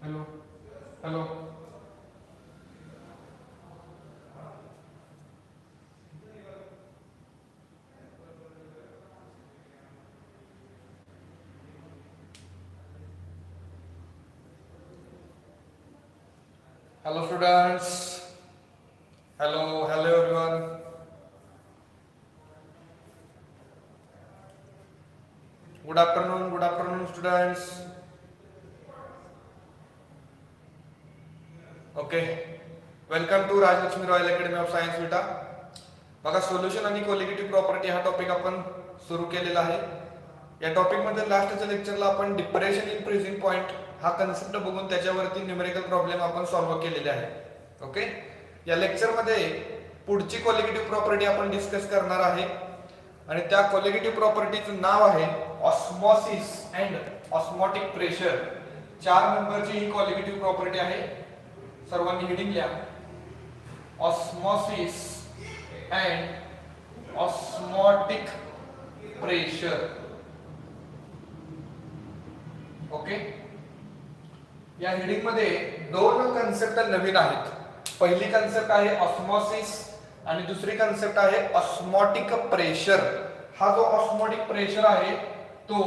Hello. Hello. Hello students. Hello everyone. Good afternoon students. Okay. Welcome to Rajlakshmi royal academy of science Vita. बघा solution आणि colligative property हा topic आपण सुरू केलेला आहे. या टॉपिक मध्ये लास्टच्या लेक्चरला आपण डिप्रेशन इन फ्रीजिंग पॉइंट हा कन्सेप्ट बघून त्याच्यावरती न्यूमेरिकल प्रॉब्लेम आपण सॉल्व्ह केलेले आहे. ओके. या लेक्चर मध्ये पुढची कोलिगेटिव्ह प्रॉपर्टी आपण डिस्कस करणार आहे आणि त्या कोलिगेटिव्ह प्रॉपर्टीचं नाव आहे ऑस्मॉसिस अँड ऑस्मोटिक प्रेशर. 4 नंबरची ही कोलिगेटिव्ह प्रॉपर्टी आहे. सर्वांनी हेडिंग लिहा. Osmosis and osmotic pressure. Okay. या हेडिंग मध्ये दोन कन्सेप्ट नवीन आहेत. पहिली कन्सेप्ट आहे ऑस्मॉसिस आणि दुसरी कन्सेप्ट आहे ऑस्मोटिक प्रेशर. हा जो ऑस्मोटिक प्रेशर आहे तो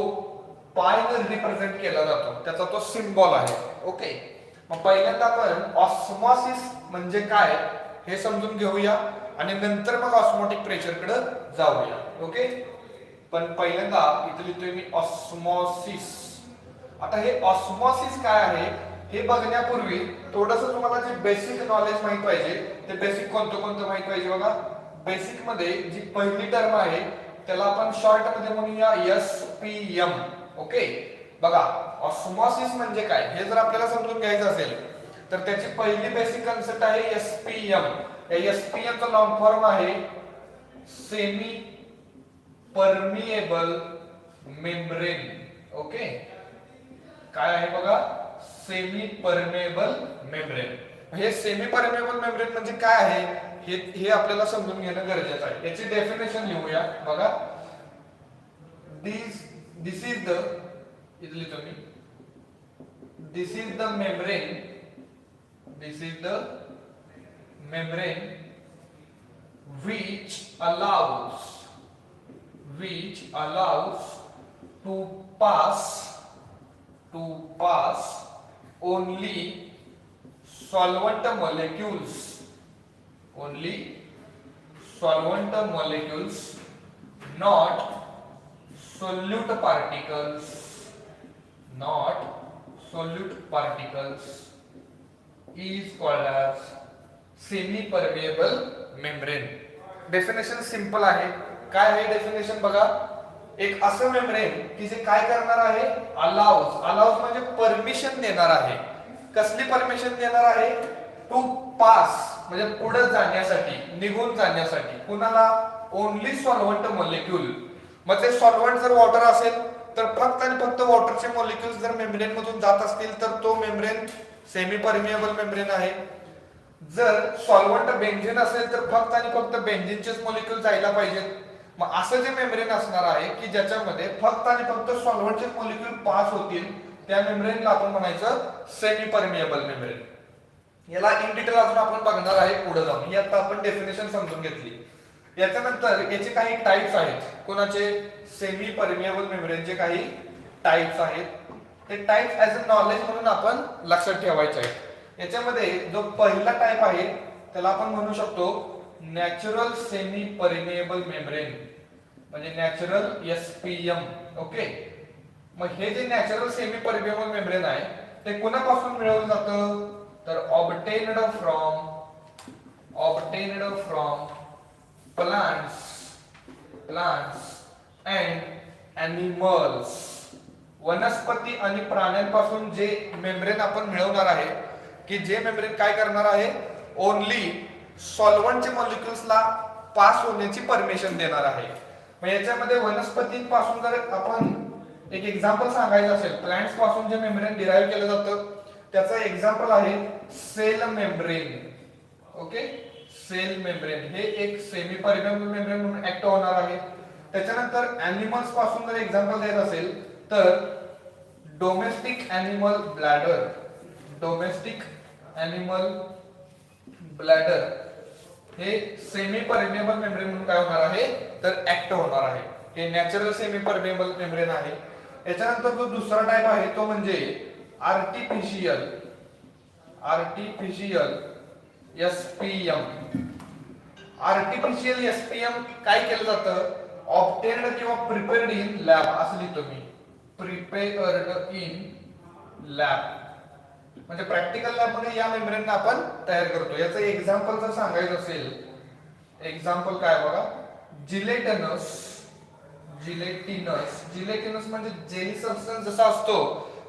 पायने रिप्रेझेंट केला जातो, त्याचा तो सिम्बॉल आहे. ओके. मग पहिल्यांदा आपण ऑस्मॉसिस म्हणजे काय हे समजून घेऊया आणि नंतर मग ऑस्मोटिक प्रेशर कडे जाऊया. ओके. पण पहिल्यांदा इथे लिहितोय मी ऑस्मॉसिस. आता हे ऑस्मॉसिस काय आहे हे बघण्यापूर्वी थोडंसं तुम्हाला जे बेसिक नॉलेज माहित पाहिजे. ते बेसिक कोणतं माहित पाहिजे. बघा, बेसिक मध्ये जी पहिली टर्म आहे त्याला आपण शॉर्ट मध्ये म्हणूया SPM. ओके. बघा, ऑस्मॉसिस म्हणजे काय हे जर आपल्याला समजून घ्यायचं असेल तर त्याची पहिली बेसिक कन्सेप्ट आहे SPM. या SPM चा लॉंग फॉर्म आहे सेमी परमिएबल मेम्ब्रेन. ओके. काय आहे बघा, सेमी परमिएबल मेम्ब्रेन. हे सेमी परमिएबल मेम्ब्रेन म्हणजे काय आहे हे आपल्याला समजून घेणं गरजेचं आहे. याची डेफिनेशन लिहूया. बघा, दिस इज द इथली तुम्ही this is the membrane which allows to pass only solvent molecules, not solute particles is called as semi permeable membrane. Definition simple आहे. काय आहे डेफिनेशन बघा, एक असं मेम्ब्रेन की जे काय करणार आहे, अलाउज म्हणजे परमिशन देणार आहे. कसली परमिशन देणार आहे? टू पास म्हणजे पुढे जाण्यासाठी, निघून जाण्यासाठी. कुणाला? Only solvent molecule. मग ते सॉल्व्हंट जर वॉटर असेल तर फक्त आणि फक्त वॉटरचे मॉलिक्युल्स जर मेम्ब्रेन मधून जात असतील तर तो मेम्ब्रेन सेमी परमिएबल मेम्ब्रेन आहे. जर सॉल्व्हंट बेन्झिन असेल तर फक्त आणि फक्त बेन्झिनचेच मॉलिक्युल जायला पाहिजेत. मग असं जे मेम्ब्रेन असणार आहे की ज्याच्यामध्ये फक्त आणि फक्त सॉल्व्हंटचे मॉलिक्युल पास होतील त्या मेम्ब्रेनला आपण म्हणायचं सेमी परमिएबल मेम्ब्रेन. याला इन डिटेल अजून आपण बघणार आहे पुढे जाऊन. ही आता आपण डेफिनेशन समजून घेतली. याच्यानंतर याचे काही टाइप्स आहेत. कोणाचे? सेमी परमिएबल मेम्ब्रेनचे काही टाइप्स आहेत. ते टाइप्स ऍज अ नॉलेज म्हणून आपण लक्षात ठेवायचे आहेत. याच्यामध्ये जो पहिला टाइप आहे त्याला आपण म्हणू शकतो नॅचरल सेमी परमिएबल मेम्ब्रेन म्हणजे नॅचरल SPM. ओके. मग हे जे नॅचरल सेमी परमिएबल मेम्ब्रेन आहे ते कुणापासून मिळवलं जातं? तर obtained from plants and animals. वनस्पती आणि प्राण्यांपासून जे मेम्ब्रेन आपण मिळवणार आहे की जे मेम्ब्रेन काय करणार आहे, ओनली सॉल्व्हंटचे मॉलिक्युल्सला पास होण्याची परमिशन देणार आहे. मग याच्यामध्ये वनस्पतींपासून जर आपण एक एक्झाम्पल सांगायचं असेल, प्लांट्स पासून जे मेम्ब्रेन डिराईव्ह केलं जातं त्याचं एक्झाम्पल आहे cell membrane. Okay. Cell membrane हे एक सेमी परमिएबल मेम्ब्रेन म्हणून ऍक्ट होणार आहे. त्याच्यानंतर ॲनिमल्स पासून जर एक्झाम्पल द्यायचं असेल तर domestic animal bladder domestic animal bladder हे सेमी परमेबल मेम्ब्रेन म्हणून काय होणार आहे तर ऍक्ट होणार आहे. हे नॅचरल सेमी परमेबल मेम्ब्रेन आहे. याच्यानंतर जो दुसरा टाइप आहे तो म्हणजे आर्टिफिशियल एसपीएम. आर्टिफिशियल एसपीएम काय केलं जातं ऑब्टेन्ड किंवा प्रिपेअर्ड इन लॅब असं लिहितो मी. प्रिपेअर्ड इन लॅब म्हणजे प्रॅक्टिकल लॅब मध्ये या मेम्ब्रेन आपण तयार करतो. याचं एक्झाम्पल जर सांगायचं असेल, एक्झाम्पल काय बघा, जिलेटिनस म्हणजे जेली सबस्टन्स जसा असतो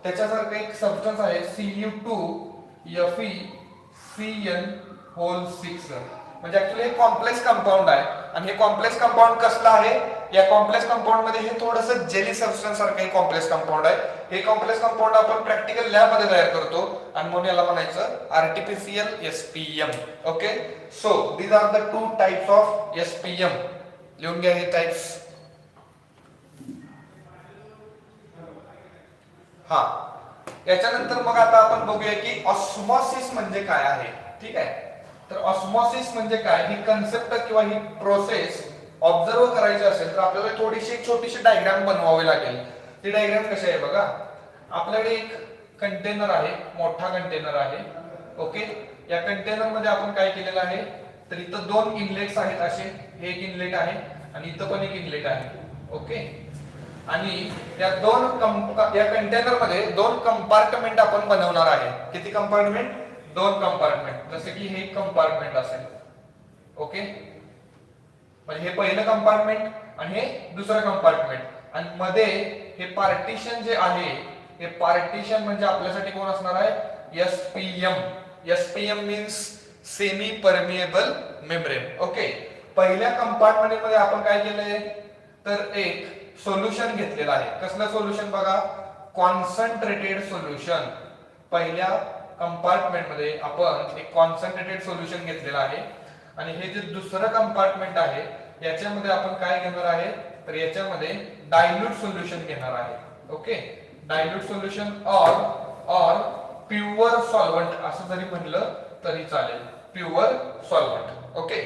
त्याच्यासारखा एक सबस्टन्स आहे Cu2FeCN6 म्हणजे ऍक्च्युअली हे कॉम्प्लेक्स कंपाऊंड आहे. आणि हे कॉम्प्लेक्स कंपाऊंड कसलं आहे, या कॉम्प्लेक्स कंपाऊंड मध्ये हे थोडंसं जेली सबस्टन्स सारखं हे कॉम्प्लेक्स कंपाऊंड आहे. हे कॉम्प्लेक्स कंपाऊंड आपण प्रॅक्टिकल लॅब मध्ये तयार करतो आणि म्हणून याला म्हणायचं artificial SPM. Okay, so these are the two types of SPM. लिहून घ्या हे टाइप्स. हा, याच्यानंतर मग आता आपण बघूया की ऑस्मॉसिस म्हणजे काय आहे. ठीक आहे, तर ऑस्मॉसिस म्हणजे काय, ही कन्सेप्ट किंवा ही प्रोसेस ऑब्झर्व करायची असेल तर आपल्याला थोडीशी एक छोटीशी डायग्राम बनवावी लागेल. ती डायग्राम कशी आहे बघा, आपल्याकडे एक कंटेनर आहे, मोठा कंटेनर आहे. ओके, या कंटेनर मध्ये आपण काय केलेलं आहे तर इथं दोन इनलेट्स आहेत असे. हे एक इनलेट आहे आणि इथं पण एक इनलेट आहे. ओके, आणि या या कंटेनर मध्ये दोन कंपार्टमेंट आपण बनवणार आहे. किती कंपार्टमेंट, दोन कंपार्टमेंट. जसे की हे एक कंपार्टमेंट असेल. ओके, म्हणजे हे पहिलं कंपार्टमेंट आणि हे दुसरं कंपार्टमेंट. आणि मध्ये हे पार्टिशन जे आहे, हे पार्टिशन म्हणजे आपल्यासाठी कोण असणार आहे, SPM means semi permeable membrane. Okay, पहिल्या कंपार्टमेंट मध्ये आपण काय केलंय तर एक सोल्युशन घेतलेलं आहे. कसलं सोल्युशन बघा, कॉन्सन्ट्रेटेड सोल्युशन. पहिल्या कंपार्टमेंट मध्ये आपण एक कॉन्सन्ट्रेटेड सोल्युशन घेतलेलं आहे. आणि हे जे दुसरं कंपार्टमेंट आहे याच्यामध्ये आपण काय घेणार आहे तर याच्यामध्ये डायल्यूट सोल्युशन घेणार आहे. ओके, डायल्यूट सोल्युशन और प्युअर सॉल्व्हंट असं जरी म्हणलं तरी चालेल, प्युअर सॉल्व्हंट. ओके,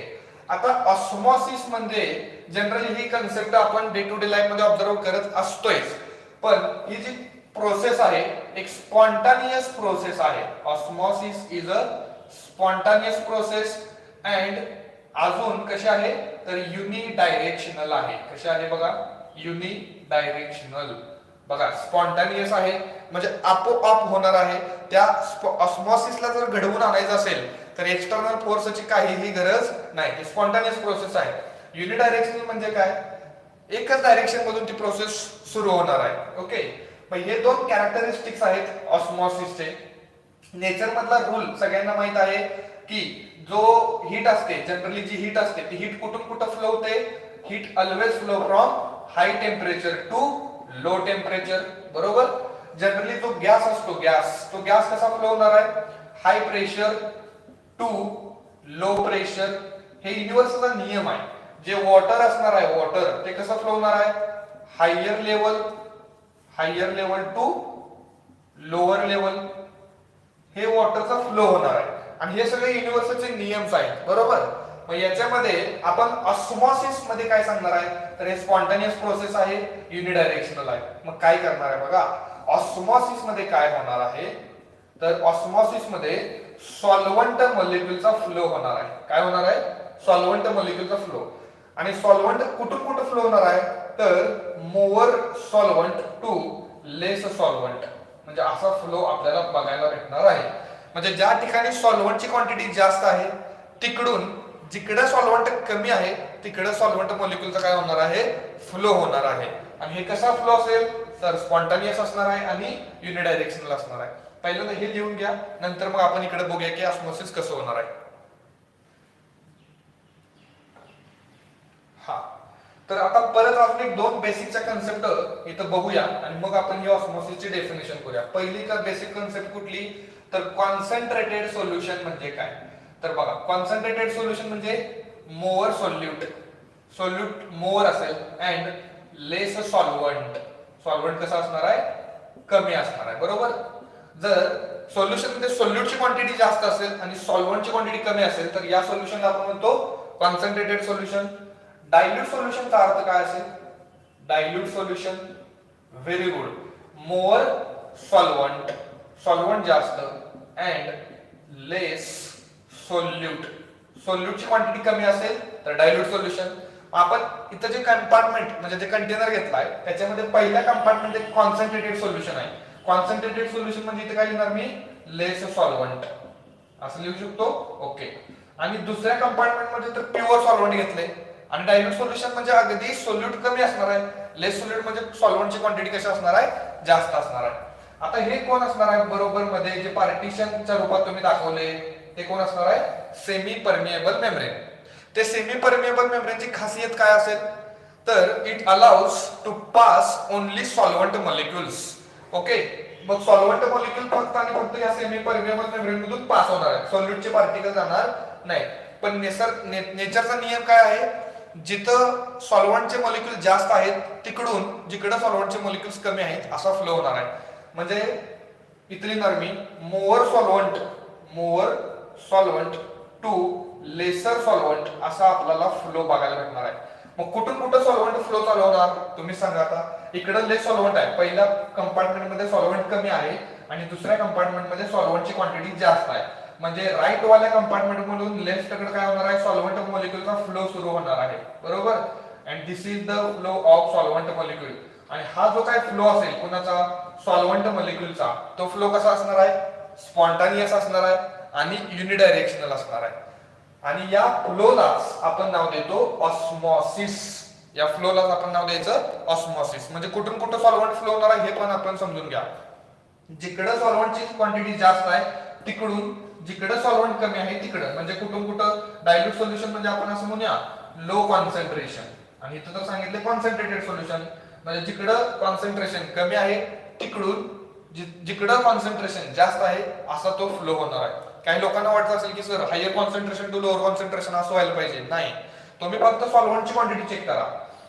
आता ऑस्मॉसिस म्हणजे जनरली ही कन्सेप्ट आपण डे टू डे लाईफ मध्ये ऑब्झर्व करत असतोयच, पण ही जी प्रोसेस आहे एक स्पॉन्टानियस प्रोसेस आहे. Osmosis is a spontaneous process and अजून कशी आहे तर युनिडायरेक्शनल आहे. कशी आहे बघा, युनिडायरेक्शनल. बघा, स्पॉन्टानियस आहे म्हणजे आपोआप होणार आहे. त्या ऑस्मॉसिसला जर घडवून आणायचं असेल तर एक्सटर्नल फोर्सची काहीही गरज नाही. स्पॉन्टानियस प्रोसेस आहे. युनिडायरेक्शनल म्हणजे काय, एकच डायरेक्शन मधून ती प्रोसेस सुरू होणार आहे. ओके, मग हे दोन कॅरेक्टरिस्टिक्स आहेत ऑस्मॉसिसचे. नेचर मधला रूल सगळ्यांना माहित आहे की जो हीट असते, जनरली जी हीट असते ती हीट कुठून कुठं फ्लो होते, heat always flow from high temperature to low temperature. बरोबर, जनरली जो गॅस असतो, तो गॅस कसा फ्लो होणार आहे, high pressure to low pressure. हे युनिव्हर्सचा नियम आहे. जे वॉटर असणार आहे, वॉटर ते कसं फ्लो होणार आहे, higher level to lower level. हे वॉटरचा फ्लो होणार आहे आणि हे सगळे युनिव्हर्सचे नियम्स आहेत. बरोबर, मग याच्यामध्ये आपण ऑस्मॉसिस मध्ये काय सांगणार आहे तर हे स्पॉन्टानियस प्रोसेस आहे, युनिडायरेक्शनल आहे. मग काय करणार आहे बघा, ऑस्मॉसिस मध्ये काय होणार आहे तर ऑस्मॉसिस मध्ये सॉल्व्हंट मॉलिक्युलचा फ्लो होणार आहे. काय होणार आहे, सॉल्व्हंट मॉलिक्युलचा फ्लो. आणि सॉल्व्हंट कुठून कुठं फ्लो होणार आहे तर मोर सॉल्व्हंट टू लेस सॉल्व्हंट. म्हणजे असा फ्लो आपल्याला बघायला भेटणार आहे. म्हणजे ज्या ठिकाणी सॉल्व्हंटची क्वांटिटी जास्त आहे तिकडून जिकडे सॉल्व्हंट कमी आहे तिकडे सॉल्व्हंट मॉलिक्युलचा काय होणार आहे, फ्लो होणार आहे. आणि हे कसा फ्लो असेल तर स्पॉन्टानियस असणार आहे आणि युनिडायरेक्शनल असणार आहे. पहिल्यांदा हे लिहून घ्या, नंतर मग आपण इकडे बघूया की ऑस्मोसिस कसं होणार आहे. हा, तर आता परत अजून एक दोन बेसिकच्या कन्सेप्ट इथं बघूया आणि मग आपण ही ऑस्मोसिसची डेफिनेशन करूया. पहिली तर बेसिक कन्सेप्ट कुठली तर कॉन्सन्ट्रेटेड सोल्युशन म्हणजे काय. तर बघा, कॉन्सन्ट्रेटेड सोल्युशन म्हणजे मोर सोल्यूट मोर असेल अँड लेस सॉल्व्हंट. सॉल्व्हंट कसं असणार आहे, कमी असणार आहे. बरोबर, जर सोल्युशन मध्ये सोल्यूटची क्वांटिटी जास्त असेल आणि सॉल्व्हंटची क्वांटिटी कमी असेल तर या सोल्युशनला आपण म्हणतो कॉन्सन्ट्रेटेड सोल्युशन. डायल्यूट सोल्युशनचा अर्थ काय असेल? Dilute solution, very good. More solvent, solvent जास्त, अँड लेस सोल्यूट, सोल्यूटची क्वांटिटी कमी असेल तर डायल्यूट सोल्युशन. आपण इथं जे कंपार्टमेंट म्हणजे जे कंटेनर घेतलाय त्याच्यामध्ये पहिल्या कंपार्टमेंट मध्ये कॉन्सन्ट्रेटेड सोल्युशन आहे. कॉन्सन्ट्रेटेड सोल्युशन म्हणजे इथे काय लिहिणार मी? लेस सॉल्व्हंट असं लिहू शकतो. ओके. आणि दुसऱ्या कंपार्टमेंट मध्ये तर प्युअर सॉल्व्हंट घेतले. आणि डायल्यूट सोल्युशन म्हणजे अगदी सोल्यूट कमी असणार आहे. लेस सोल्यूट म्हणजे सॉल्व्हंटची क्वांटिटी कशी असणार आहे? जास्त असणार आहे. आता हे कोण असणार आहे? बरोबर मध्ये जे पार्टिशनच्या रूपात तुम्ही दाखवले ते कोण असणार आहे? Semi permeable membrane. ते सेमी परमिएबल मेम्ब्रेनची खासियत काय असेल? तर it allows to pass only solvent molecules. Okay. मग सॉल्व्हंट मॉलिक्युल फक्त आणि फक्त या सेमी परमिएबल मेम्ब्रेन मधून पास होणार आहे. सॉल्यूटचे पार्टिकल जाणार नाही. पण नेचरचा नियम काय आहे? जिथं सॉल्व्हंटचे मॉलिक्युल जास्त आहेत तिकडून जिकडे सॉल्व्हंटचे मॉलिक्युल्स कमी आहेत असा फ्लो होणार आहे. म्हणजे इथे लिहिणार मी more solvent to lesser solvent असा आपल्याला फ्लो बघायला भेटणार आहे. मग कुठून कुठं सॉल्व्हंट फ्लो चालू होणार तुम्ही सांगा. आता इकडे लेस सॉल्व्हंट आहे, पहिल्या कंपार्टमेंट मध्ये सॉल्व्हंट कमी आहे आणि दुसऱ्या कंपार्टमेंट मध्ये सॉल्व्हंटची क्वांटिटी जास्त आहे. म्हणजे राईट वाल्या कंपार्टमेंट मधून लेफ्ट कडे काय होणार आहे? सॉल्व्हंट मॉलिक्युलचा फ्लो सुरू होणार आहे. बरोबर. And this is the flow of solvent molecule. आणि हा जो काय फ्लो असेल कोणाचा? सॉल्व्हंट मॉलिक्युलचा, तो फ्लो कसा असणार आहे? स्पॉन्टानियस असणार आहे आणि युनिडायरेक्शनल असणार आहे. आणि या फ्लोलाच आपण नाव देतो ऑस्मॉसिस. या फ्लोलाच आपण नाव द्यायचं ऑस्मॉसिस. म्हणजे कुठून कुठं सॉल्व्हंट फ्लो होणार आहे हे पण आपण समजून घ्या. जिकडे सॉल्व्हंटची क्वांटिटी जास्त आहे तिकडून जिकडे सॉल्व्हंट कमी आहे तिकडे, म्हणजे कुठून कुठं डायल्यूट सोल्युशन म्हणजे आपण असं म्हणूया लो कॉन्सन्ट्रेशन. आणि इथं तर सांगितले कॉन्सन्ट्रेटेड सोल्युशन म्हणजे जिकडं कॉन्सन्ट्रेशन कमी आहे तिकडून जिकडं कॉन्सन्ट्रेशन जास्त आहे असा तो फ्लो होणार आहे. काही लोकांना वाटत असेल की sir higher concentration to lower concentration असं व्हायला पाहिजे. नाही, तुम्ही फक्त सॉल्व्हंटची क्वांटिटी चेक करा.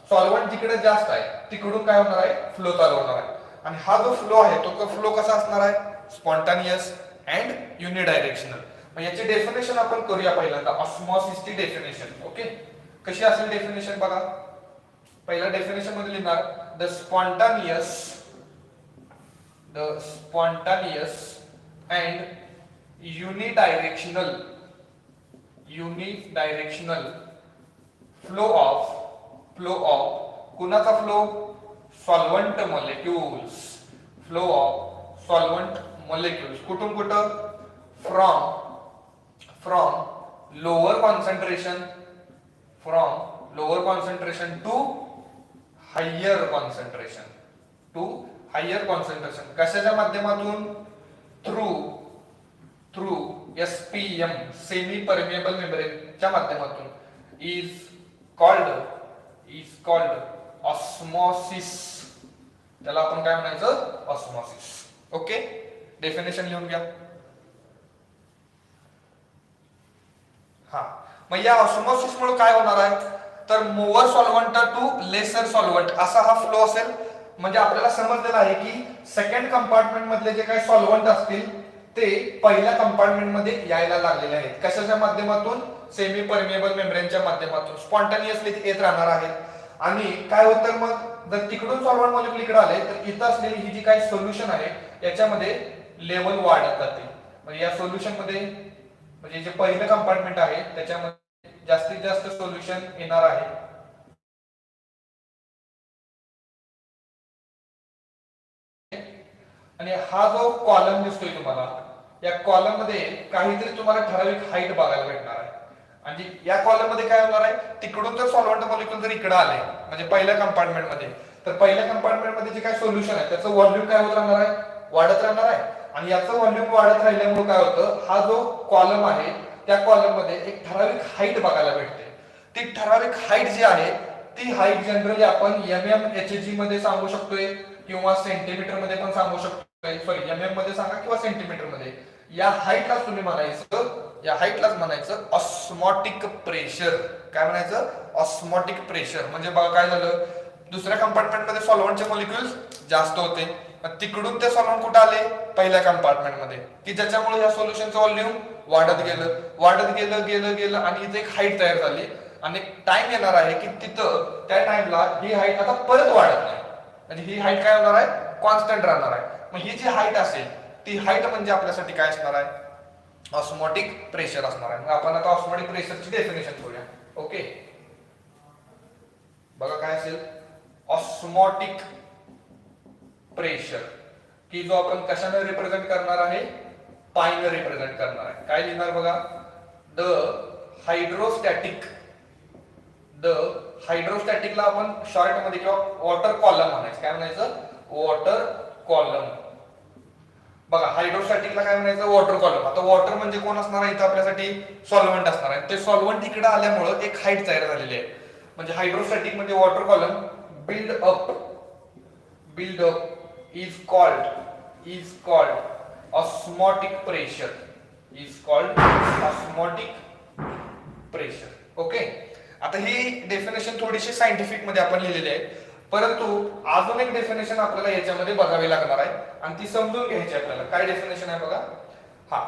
सॉल्व्हंट जिकडे जास्त आहे तिकडून काय होणार आहे? फ्लो चालू होणार आहे. आणि हा जो फ्लो आहे तो फ्लो कसा असणार आहे? Spontaneous and unidirectional. मग याची डेफिनेशन आपण करूया पहिल्यांदा. ऑस्मॉसिसची डेफिनेशन. ओके. कशी असेल डेफिनेशन बघा. पहिल्या डेफिनेशन मध्ये लिहिणार the spontaneous and unidirectional flow of कुणाचा flow? Solvent molecules. Flow of solvent molecules कुठून कुठं? From lower concentration to higher concentration. कशाच्या माध्यमातून? थ्रू SPM सेमी परमिएबल मेम्ब्रेनच्या माध्यमातून. Is called osmosis. त्याला आपण काय म्हणायचं? ऑस्मॉसिस. ओके. डेफिनेशन लिहून घ्या. हा. मग या ऑस्मॉसिस मुळे काय होणार आहे? तर more solvent to lesser solvent असा हा फ्लो असेल. म्हणजे आपल्याला समजलेलं आहे की सेकंड कंपार्टमेंट मधले जे काही सॉल्व्हंट असतील ते पहिल्या कंपार्टमेंट मध्ये यायला लागलेले आहेत. कशाच्या माध्यमातून? सेमी परमिएबल मेम्ब्रेनच्या माध्यमातून. स्पॉन्टानियसली येत राहणार आहेत. आणि काय होतं मग जर तिकडून सॉल्व्हंट मॉलिक्युल इकडे आले तर इथं असलेली ही जी काही सोल्युशन आहे याच्यामध्ये लेवल वाढत जाते. म्हणजे या सोल्युशन मध्ये म्हणजे जे पहिलं कंपार्टमेंट आहे त्याच्यामध्ये जास्तीत जास्त सोल्युशन येणार आहे. आणि हा जो कॉलम दिसतोय तुम्हाला या कॉलम मध्ये काहीतरी तुम्हाला ठराविक हाईट बघायला भेटणार आहे. आणि या कॉलम मध्ये काय होणार आहे? तिकडून जर सॉल्व्हंट मॉलिक्युल जर इकडे आले म्हणजे पहिल्या कंपार्टमेंट मध्ये तर पहिल्या कंपार्टमेंट मध्ये जे काय सोल्युशन आहे त्याचं व्हॉल्यूम काय होत राहणार आहे? वाढत राहणार आहे. आणि याचं व्हॉल्यूम वाढत राहिल्यामुळे काय होतं? हा जो कॉलम आहे त्या कॉलम मध्ये एक ठराविक हाईट बघायला भेटते. ती ठराविक हाईट जी आहे ती हाईट जनरली आपण mmHg मध्ये सांगू शकतोय किंवा सेंटीमीटर मध्ये पण सांगू शकतो. सॉरी mm मध्ये सांगा किंवा सेंटीमीटर मध्ये. या हाईटलाच तुम्ही म्हणायचं ऑस्मॉटिक प्रेशर. काय म्हणायचं? Osmotic pressure. म्हणजे बघा काय झालं? दुसऱ्या कंपार्टमेंट मध्ये सॉल्व्हंटचे मॉलिक्युल्स जास्त होते मग तिकडून ते सॉल्व्हंट कुठे आले पहिल्या कंपार्टमेंट मध्ये, की ज्याच्यामुळे या सोल्युशनचं व्हॉल्यूम वाढत गेलं आणि इथे एक हाईट तयार झाली आणि टाइम येणार आहे की तिथं त्या टाइमला ही हाईट आता परत वाढत नाही, म्हणजे ही हाईट काय होणार आहे, कॉन्स्टंट राहणार आहे. मग ही जी हाईट असेल ती हाईट म्हणजे आपल्यासाठी काय असणार आहे, ऑस्मोटिक प्रेशर असणार आहे. मग आपण आता ऑस्मोटिक प्रेशरची डेफिनेशन करूया. ओके, बघा काय असेल ऑस्मोटिक प्रेशर, की जो आपण कशाने रिप्रेझेंट करणार आहे, पायने रिप्रेझेंट करणार आहे. काय लिहिणार बघा, द हायड्रोस्टॅटिकला आपण शॉर्ट मध्ये किंवा वॉटर कॉलम म्हणायचं. काय म्हणायचं, वॉटर कॉलम. बघा हायड्रोस्टॅटिकला काय म्हणायचं, वॉटर कॉलम. आता वॉटर म्हणजे कोण असणार आहे इथं आपल्यासाठी, सॉल्व्हंट असणार आहे. ते सॉल्व्हंट इकडे आल्यामुळे एक हाईट तयार झालेली आहे. म्हणजे हायड्रोस्टॅटिक म्हणजे water column build up is called osmotic pressure. Okay, आता ही डेफिनेशन थोडीशी सायंटिफिक मध्ये आपण लिहिलेली आहे, परंतु अजून एक डेफिनेशन आपल्याला याच्यामध्ये बघावी लागणार आहे आणि ती समजून घ्यायची आपल्याला. काय डेफिनेशन आहे बघा. हा,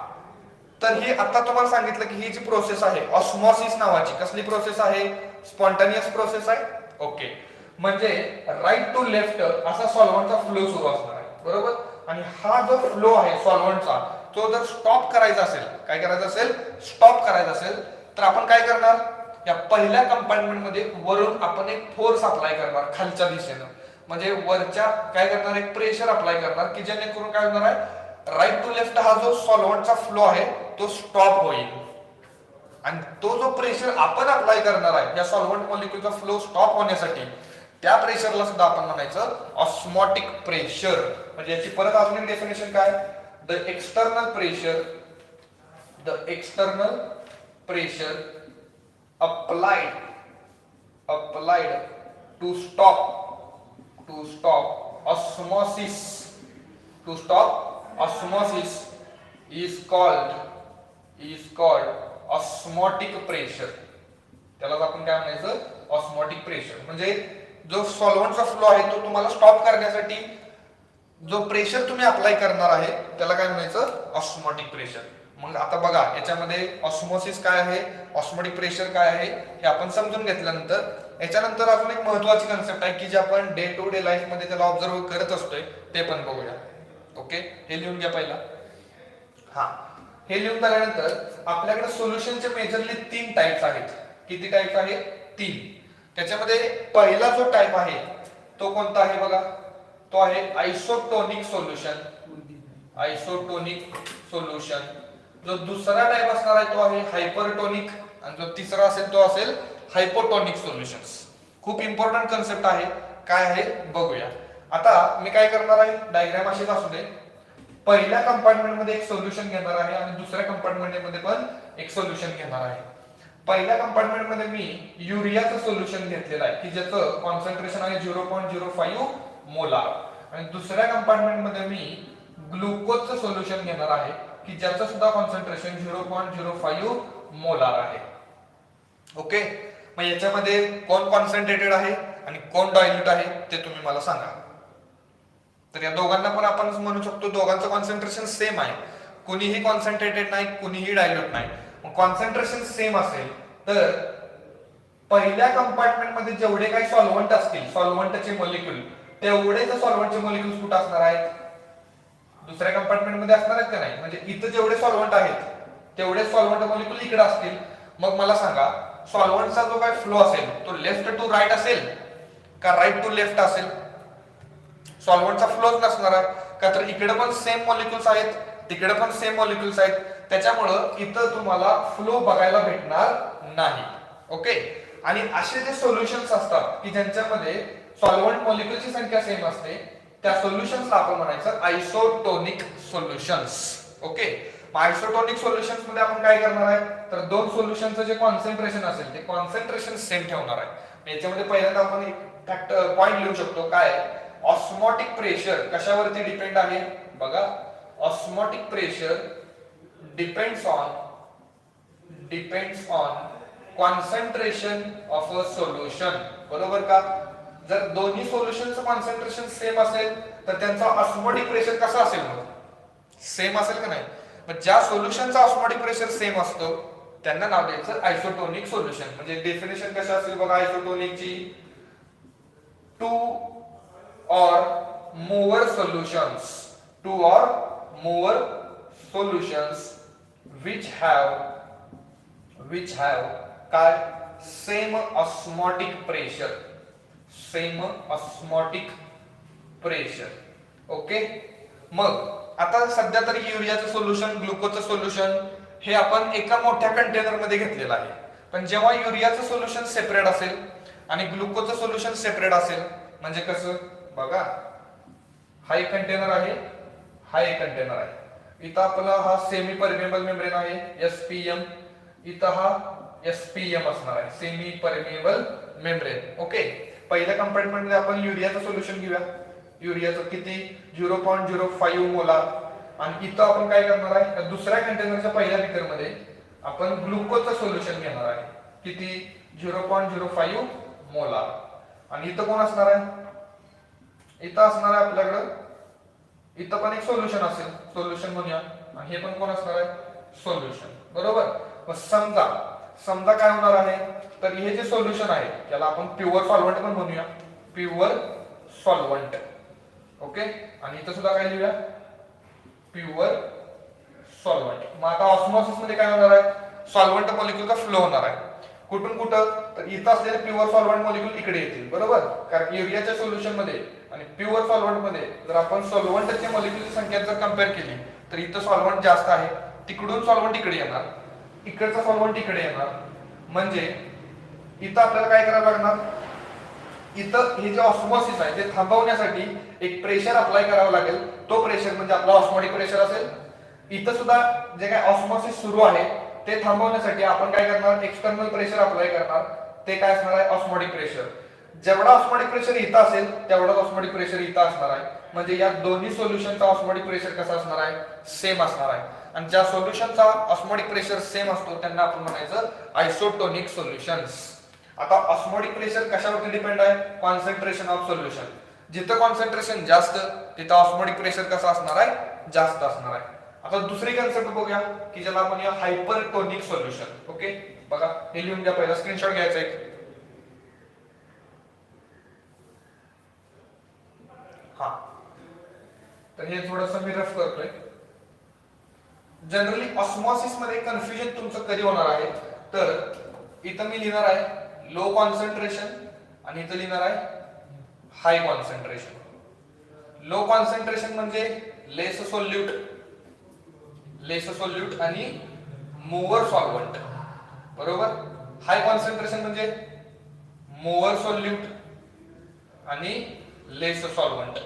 तर ही आता तुम्हाला सांगितलं की ही जी प्रोसेस आहे ऑस्मॉसिस नावाची, कसली प्रोसेस आहे, स्पॉन्टानियस प्रोसेस आहे. ओके, म्हणजे राईट टू लेफ्ट असा सॉल्व्हंटचा फ्लो सुरू असणार आहे, बरोबर. आणि हा जो फ्लो आहे सॉल्व्हंटचा, तो जर स्टॉप करायचा असेल, काय करायचं असेल, स्टॉप करायचा असेल, तर आपण काय करणार, या पहिल्या कंपार्टमेंट मध्ये वरून आपण एक फोर्स अप्लाय करणार खालच्या दिशेनं. म्हणजे वरच्या काय करणार, एक प्रेशर अप्लाय करणार की जेणेकरून काय होणार आहे, राईट टू लेफ्ट हा जो सॉल्व्हंटचा फ्लो आहे तो स्टॉप होईल. आणि तो जो प्रेशर आपण अप्लाय करणार आहे या सॉल्व्हंट मॉलिक्युलचा फ्लो स्टॉप होण्यासाठी, त्या प्रेशरला सुद्धा आपण म्हणायचं ऑस्मोटिक प्रेशर. म्हणजे याची परत अजून एक डेफिनेशन काय, the external pressure applied to stop osmosis is called osmotic pressure. त्याला आपण काय म्हणायचं, ऑस्मोटिक प्रेशर. म्हणजे जो सॉल्व्हंटचा फ्लो आहे तो तुम्हाला स्टॉप करण्यासाठी जो प्रेशर तुम्ही अप्लाय करणार आहे त्याला काय म्हणायचं, ऑस्मोटिक प्रेशर. मग आता बघा याच्यामध्ये ऑस्मोसिस काय आहे, ऑस्मोटिक प्रेशर काय आहे हे आपण समजून घेतल्यानंतर याच्यानंतर अजून एक महत्वाची कन्सेप्ट आहे की जे आपण डे टू डे लाईफ मध्ये त्याला ऑब्झर्व करत असतोय ते पण बघूया. ओके, हे लिहून घ्या पहिला. हा, हे लिहून झाल्यानंतर आपल्याकडे सोल्युशनचे मेजरली 3 टाइप्स आहेत. किती टाइप्स आहेत, 3. त्याच्यामध्ये पहिला जो टाइप आहे तो कोणता आहे बघा, तो आहे आयसोटोनिक सोल्युशन. जो दुसरा टाइप असणार आहे तो आहे हायपरटोनिक आणि जो तिसरा असेल तो असेल हायपोटोनिक सोल्युशन्स. खूप इम्पॉर्टंट कन्सेप्ट आहे, काय आहे बघूया. आता मी काय करणार आहे, डायग्राम अशीच असू दे. पहिल्या कंपार्टमेंट मध्ये एक सोल्युशन घेणार आहे आणि दुसऱ्या कंपार्टमेंट मध्ये पण एक सोल्युशन घेणार आहे. पहिल्या कंपार्टमेंट मध्ये मी युरियाचं सोल्युशन घेतलेलं आहे की ज्याचं कॉन्सन्ट्रेशन आहे 0.05 मोलार, आणि दुसऱ्या कंपार्टमेंट मध्ये मी ग्लुकोजचं सोल्युशन घेणार आहे की ज्याचं सुद्धा कॉन्सन्ट्रेशन 0.05 मोलार आहे. ओके, मग याच्यामध्ये कोण कॉन्सन्ट्रेटेड आहे आणि कोण डायल्यूट आहे ते तुम्ही मला सांगा. तर या दोघांना पण आपण म्हणू शकतो दोघांचं कॉन्सन्ट्रेशन सेम आहे, कुणीही कॉन्सन्ट्रेटेड नाही, कुणीही डायल्यूट नाही. मग कॉन्सन्ट्रेशन सेम असेल तर पहिल्या कंपार्टमेंट मध्ये जेवढे काही सॉल्व्हंट असतील, सॉल्व्हंटचे मॉलिक्यूल, तेवढेच सॉल्व्हंटचे मॉलिक्यूल्स कुठे असणार आहेत, दुसऱ्या कंपार्टमेंट मध्ये असणार आहेत का नाही. म्हणजे इथं जेवढे सॉल्व्हंट आहेत तेवढे सॉल्व्हंट मॉलिक्यूल इकडे असतील. मग मला सांगा सॉल्व्हंटचा जो काही फ्लो असेल तो लेफ्ट टू राईट असेल का राईट टू लेफ्ट असेल. सॉल्व्हंटचा फ्लोच नसणार आहे का, तर इकडे पण सेम मॉलिक्युल्स आहेत, तिकडे पण सेम मॉलिक्युल्स आहेत, त्याच्यामुळं इथं तुम्हाला फ्लो बघायला भेटणार नाही. ओके, आणि असे जे सोल्युशन्स असतात की ज्यांच्यामध्ये सॉल्व्हंट मॉलिक्युलची संख्या सेम असते त्या सोल्युशन्सला आपण म्हणायचं isotonic solutions. Okay, isotonic solutions मध्ये आपण काय करणार आहे, तर दोन सोल्युशनचं जे कॉन्सन्ट्रेशन असेल ते कॉन्सन्ट्रेशन सेम ठेवणार आहे. याच्यामध्ये पहिल्यांदा आपण फॅक्ट पॉइंट लिहू शकतो, काय ऑस्मोटिक प्रेशर कशावरती डिपेंड आहे बघा. Osmotic pressure depends on concentration of a solution. बरोबर का, जर दोन्ही सोल्युशनचं कॉन्सन्ट्रेशन सेम असेल तर त्यांचा ऑस्मोटिक प्रेशर कसा असेल मग सेम असेल का नाही. मग ज्या सोल्युशनचा ऑस्मोटिक प्रेशर सेम असतो त्यांना नाव द्यायचं आयसोटोनिक सोल्युशन. म्हणजे डेफिनेशन कशा असेल बघा आयसोटोनिकची, to or more solutions, two or more solutions which have काय same osmotic pressure. ओके. मग आता सध्या तरी युरियाचं सोल्युशन, ग्लुकोजचं सोल्युशन हे आपण एका मोठ्या कंटेनर मध्ये घेतलेलं आहे. पण जेव्हा युरियाचं सोल्युशन सेपरेट असेल आणि ग्लुकोजचं सोल्युशन सेपरेट असेल म्हणजे कसं बघा, हा एक कंटेनर आहे, हा एक कंटेनर आहे. इथं आपला हा सेमी परमेबल मेम्ब्रेन आहे SPM, इथं हा SPM असणार आहे सेमी परमेबल मेम्ब्रेन. ओके. पहिल्या कंपार्टमेंट मध्ये आपण युरियाचं सोल्युशन घेऊया. युरियाचं किती 0.05 मोलार. आणि इथं आपण काय करणार आहे, दुसऱ्या कंटेनरच्या पहिल्या बीकर मध्ये आपण ग्लुकोजचं सोल्युशन घेणार आहे किती 0.05 मोलार. आणि इथं कोण असणार आहे, इथं असणार आहे आपल्याकडं, इथं पण एक सोल्युशन असेल, सोल्युशन म्हणूया. आणि हे पण कोण असणार आहे, सोल्युशन. बरोबर. मग समजा काय होणार आहे, तर हे जे सोल्युशन आहे त्याला आपण प्युअर सॉल्व्हंट पण म्हणूया, प्युअर सॉल्व्हंट. ओके. आणि इथं सुद्धा काय लिहूया, प्युअर सॉल्व्हंट. मग आता ऑस्मोसिस मध्ये काय होणार आहे, सॉल्व्हंट मॉलिक्यूलचा फ्लो होणार आहे. कुठून कुठं, तर इथं असलेले प्युअर सॉल्व्हंट मॉलिक्यूल इकडे येतील. बरोबर. कारण युरियाच्या सोल्युशन मध्ये आणि प्युअर सॉल्व्हंट मध्ये जर आपण सॉल्व्हंटची मॉलिक्यूलची संख्या जर कंपेअर केली तर इथं सॉल्व्हंट जास्त आहे, तिकडून सॉल्व्हंट इकडे येणार, इकडचा सॉल्व्हंट इकडे येणार. म्हणजे इथं आपल्याला काय करावं लागणार, इथं हे जे ऑस्मोसिस आहे ते थांबवण्यासाठी एक प्रेशर अप्लाय करावं लागेल. तो प्रेशर म्हणजे आपला ऑस्मोटिक प्रेशर असेल. इथं सुद्धा जे काय ऑस्मोसिस सुरू आहे ते थांबवण्यासाठी आपण काय करणार, एक्सटर्नल प्रेशर अप्लाय करणार. ते काय असणार आहे, ऑस्मोटिक प्रेशर. जेवढा ऑस्मोटिक प्रेशर इथं असेल तेवढाच ऑस्मोटिक प्रेशर इथं असणार आहे. म्हणजे या दोन्ही सोल्युशनचा ऑस्मोटिक प्रेशर कसा असणार आहे, सेम असणार आहे. आणि ज्या सोल्युशनचा ऑस्मोटिक प्रेशर सेम असतो त्यांना आपण म्हणायचं आयसोटोनिक सोल्युशन्स. आता ऑस्मोटिक प्रेशर कशावरती डिपेंड आहे, कॉन्सन्ट्रेशन ऑफ सोल्युशन. जिथं कॉन्सन्ट्रेशन जास्त तिथं ऑस्मोटिक प्रेशर कसा असणार आहे, जास्त असणार आहे. आता दुसरी कन्सेप्ट बघूया की ज्याला आपण या हायपरटोनिक सोल्युशन. ओके. बघा हे लिहून घ्या, पहिला स्क्रीनशॉट घ्यायचा एक. हा, तर हे थोडंसं मी रफ करतोय. जनरली ऑस्मोसिस मध्ये कन्फ्युजन तुमचं कधी होणार आहे, तर इथं मी लिहिणार आहे लो कॉन्सन्ट्रेशन आणि इथं लिहिणार आहे हाय कॉन्सन्ट्रेशन. लो कॉन्सन्ट्रेशन म्हणजे लेस सोल्यूट आणि मोवर सॉल्व्हंट. बरोबर. हाय कॉन्सन्ट्रेशन म्हणजे मोवर सोल्यूट आणि लेस सॉल्व्हंट.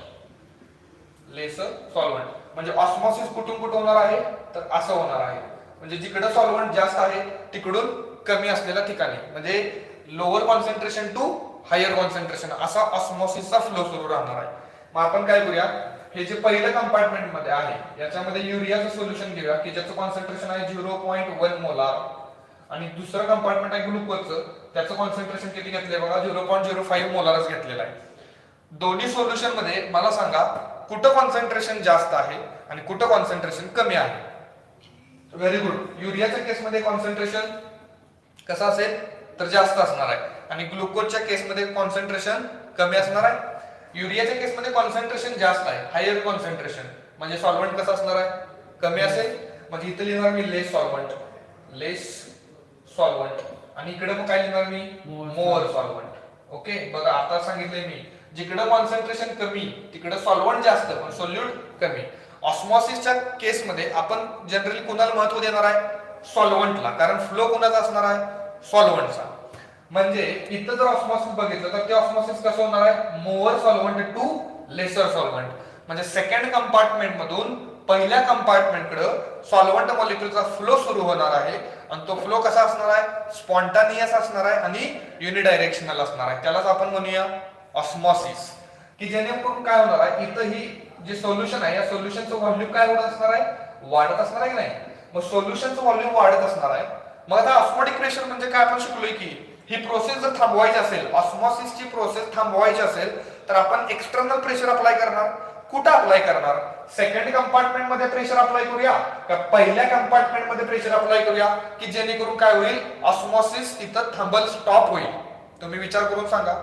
म्हणजे ऑस्मोसिस कुठून कुठे होणार आहे, तर असं होणार आहे. म्हणजे जिकडे सॉल्व्हंट जास्त आहे तिकडून कमी असलेल्या ठिकाणी, म्हणजे lower concentration to higher concentration असा ऑस्मोसिसचा फ्लो सुरू राहणार आहे. मग आपण काय करूया, हे जे पहिलं कंपार्टमेंट मध्ये आहे याच्यामध्ये युरियाचं सोल्युशन घेऊया की ज्याचं कॉन्सन्ट्रेशन आहे 0.1 मोलार. आणि दुसरं कंपार्टमेंट आहे ग्लुकोजचं, त्याचं कॉन्सन्ट्रेशन किती घेतलंय बघा 0.05 मोलारच घेतलेलं आहे. दोन्ही सोल्युशन मध्ये मला सांगा कुठं कॉन्सन्ट्रेशन जास्त आहे आणि कुठं कॉन्सन्ट्रेशन कमी आहे. Very good. युरियाच्या केसमध्ये कॉन्सन्ट्रेशन कसं असेल, तर जास्त असणार आहे. आणि ग्लुकोजच्या केसमध्ये कॉन्सन्ट्रेशन कमी असणार आहे. युरियाच्या केसमध्ये कॉन्सन्ट्रेशन जास्त आहे, हायर कॉन्सन्ट्रेशन, म्हणजे सॉल्व्हंट कसं असणार आहे, कमी असेल. म्हणजे इथे लिहिणार मी लेस सॉल्व्हंट आणि इकडे मग काय लिहिणार मी, मोअर सॉल्व्हंट. ओके. बघा आता सांगितलंय मी, जिकडे कॉन्सन्ट्रेशन कमी तिकडे सॉल्व्हंट जास्त पण सोल्यूट कमी. ऑस्मोसिसच्या केसमध्ये आपण जनरली कुणाला महत्व देणार आहे, सॉल्व्हंटला, कारण फ्लो कुणाचा असणार आहे, सॉल्व्हंटचा. म्हणजे इथं जर ऑस्मोसिस बघितलं तर ते ऑस्मोसिस कसं होणार आहे, more solvent to lesser solvent. म्हणजे सेकंड कंपार्टमेंट मधून पहिल्या कंपार्टमेंट कडे सॉल्व्हंट मॉलिक्यूलचा फ्लो सुरू होणार आहे. आणि तो फ्लो कसा असणार आहे, स्पॉन्टानियस असणार आहे आणि युनिडायरेक्शनल असणार आहे. त्यालाच आपण म्हणूया ऑस्मोसिस. की जेणेकरून काय होणार आहे, इथं ही जे सोल्युशन आहे या सोल्युशनचं व्हॉल्यूम काय होत असणार आहे, वाढत असणार आहे की नाही. मग सोल्युशनचं व्हॉल्यूम वाढत असणार आहे. मग आता ऑस्मोटिक प्रेशर म्हणजे काय आपण शिकलोय की ही प्रोसेस जर थांबवायची असेल, ऑस्मोसिसची प्रोसेस थांबवायची असेल तर आपण एक्सटर्नल प्रेशर अप्लाय करणार. कुठं अप्लाय करणार? सेकंड कंपार्टमेंट मध्ये प्रेशर अप्लाय करूया का पहिल्या कंपार्टमेंट मध्ये प्रेशर अप्लाय करूया, की जेणेकरून काय होईल, ऑस्मॉसिस तिथं थांबल, स्टॉप होईल? तुम्ही विचार करून सांगा.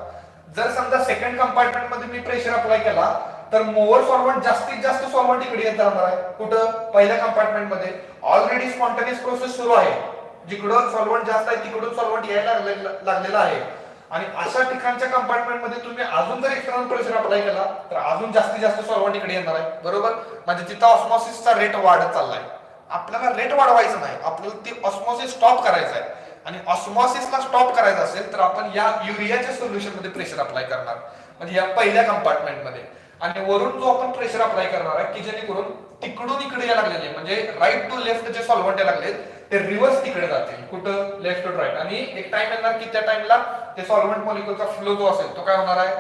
जर समजा सेकंड कंपार्टमेंट मध्ये मी प्रेशर अप्लाय केला तर मोअर सॉल्व्हंट, जास्तीत जास्त सॉल्व्हंट इकडे येत राहणार आहे. कुठं? पहिल्या कंपार्टमेंट मध्ये. ऑलरेडी स्पॉन्टेनियस प्रोसेस सुरू आहे, जिकडून सॉल्व्हंट जास्त आहे तिकडून सॉल्व्हंट यायला लागलेला आहे. आणि अशा ठिकाणच्या कंपार्टमेंट मध्ये तुम्ही अजून जर एक्सटर्नल प्रेशर अप्लाय केला तर अजून जास्तीत जास्त सॉल्व्हंट इकडे येणार आहे, बरोबर? म्हणजे तिथं ऑस्मॉसिसचा रेट वाढत चाललाय. आपल्याला रेट वाढवायचं नाही, आपल्याला ती ऑस्मॉसिस स्टॉप करायचं आहे. आणि ऑस्मॉसिसला स्टॉप करायचं असेल तर आपण या युरियाच्या सोल्युशन मध्ये प्रेशर अप्लाय करणार, म्हणजे या पहिल्या कंपार्टमेंट मध्ये. आणि वरून जो आपण प्रेशर अप्लाय करणार आहे, की जेणेकरून तिकडून इकडे यायला लागलेले, म्हणजे राईट टू लेफ्ट जे सॉल्व्हंट यायला लागले ते रिव्हर्स तिकडे जातील. कुठं? Left to right. आणि एक टाइम येणार की त्या टाइमला ते सॉल्व्हंट मॉलिक्युलचा फ्लो जो असेल तो काय होणार आहे?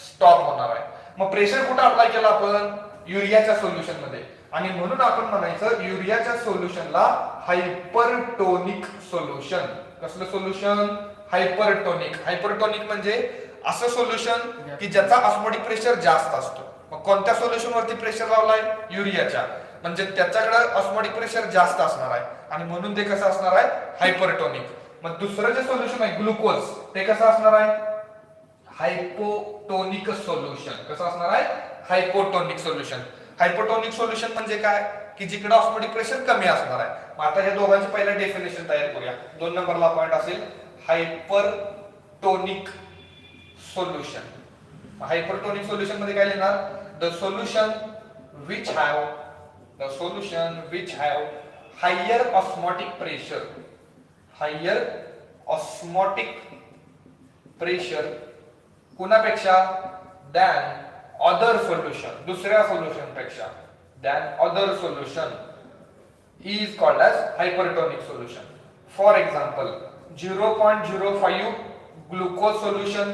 स्टॉप होणार आहे. मग प्रेशर कुठं अप्लाय केला आपण? युरियाच्या सोल्युशन मध्ये. आणि म्हणून आपण म्हणायचं युरियाच्या सोल्युशनला हायपरटोनिक सोल्युशन. कसलं सोल्युशन? हायपरटोनिक. हायपरटोनिक म्हणजे असं सोल्युशन की ज्याचा ऑस्मोटिक प्रेशर जास्त असतो. मग कोणत्या सोल्युशन वरती प्रेशर लावलाय? युरियाच्या, म्हणजे त्याच्याकडे ऑस्मोटिक प्रेशर जास्त असणार आहे आणि म्हणून ते कसं असणार आहे? हायपरटोनिक. मग दुसरं जे सोल्युशन आहे ग्लुकोज, ते कसं असणार आहे? Hypotonic solution. कसं असणार आहे? Hypotonic solution. हायपोटोनिक सोल्युशन म्हणजे काय? की जिकडे ऑस्मोटिक प्रेशर कमी असणार आहे. मग आता या दोघांची पहिला डेफिनेशन तयार करूया. 2 नंबरला पॉइंट असेल हायपरटोनिक सोल्युशन. हायपरटोनिक सोल्युशन मध्ये काय लिहिणार? The solution which have higher osmotic pressure, higher osmotic pressure कुणापेक्षा? दॅन अदर सोल्युशन, दुसऱ्या सोल्युशन पेक्षा. Than other solution is called as hypertonic solution. For example, 0.05 glucose solution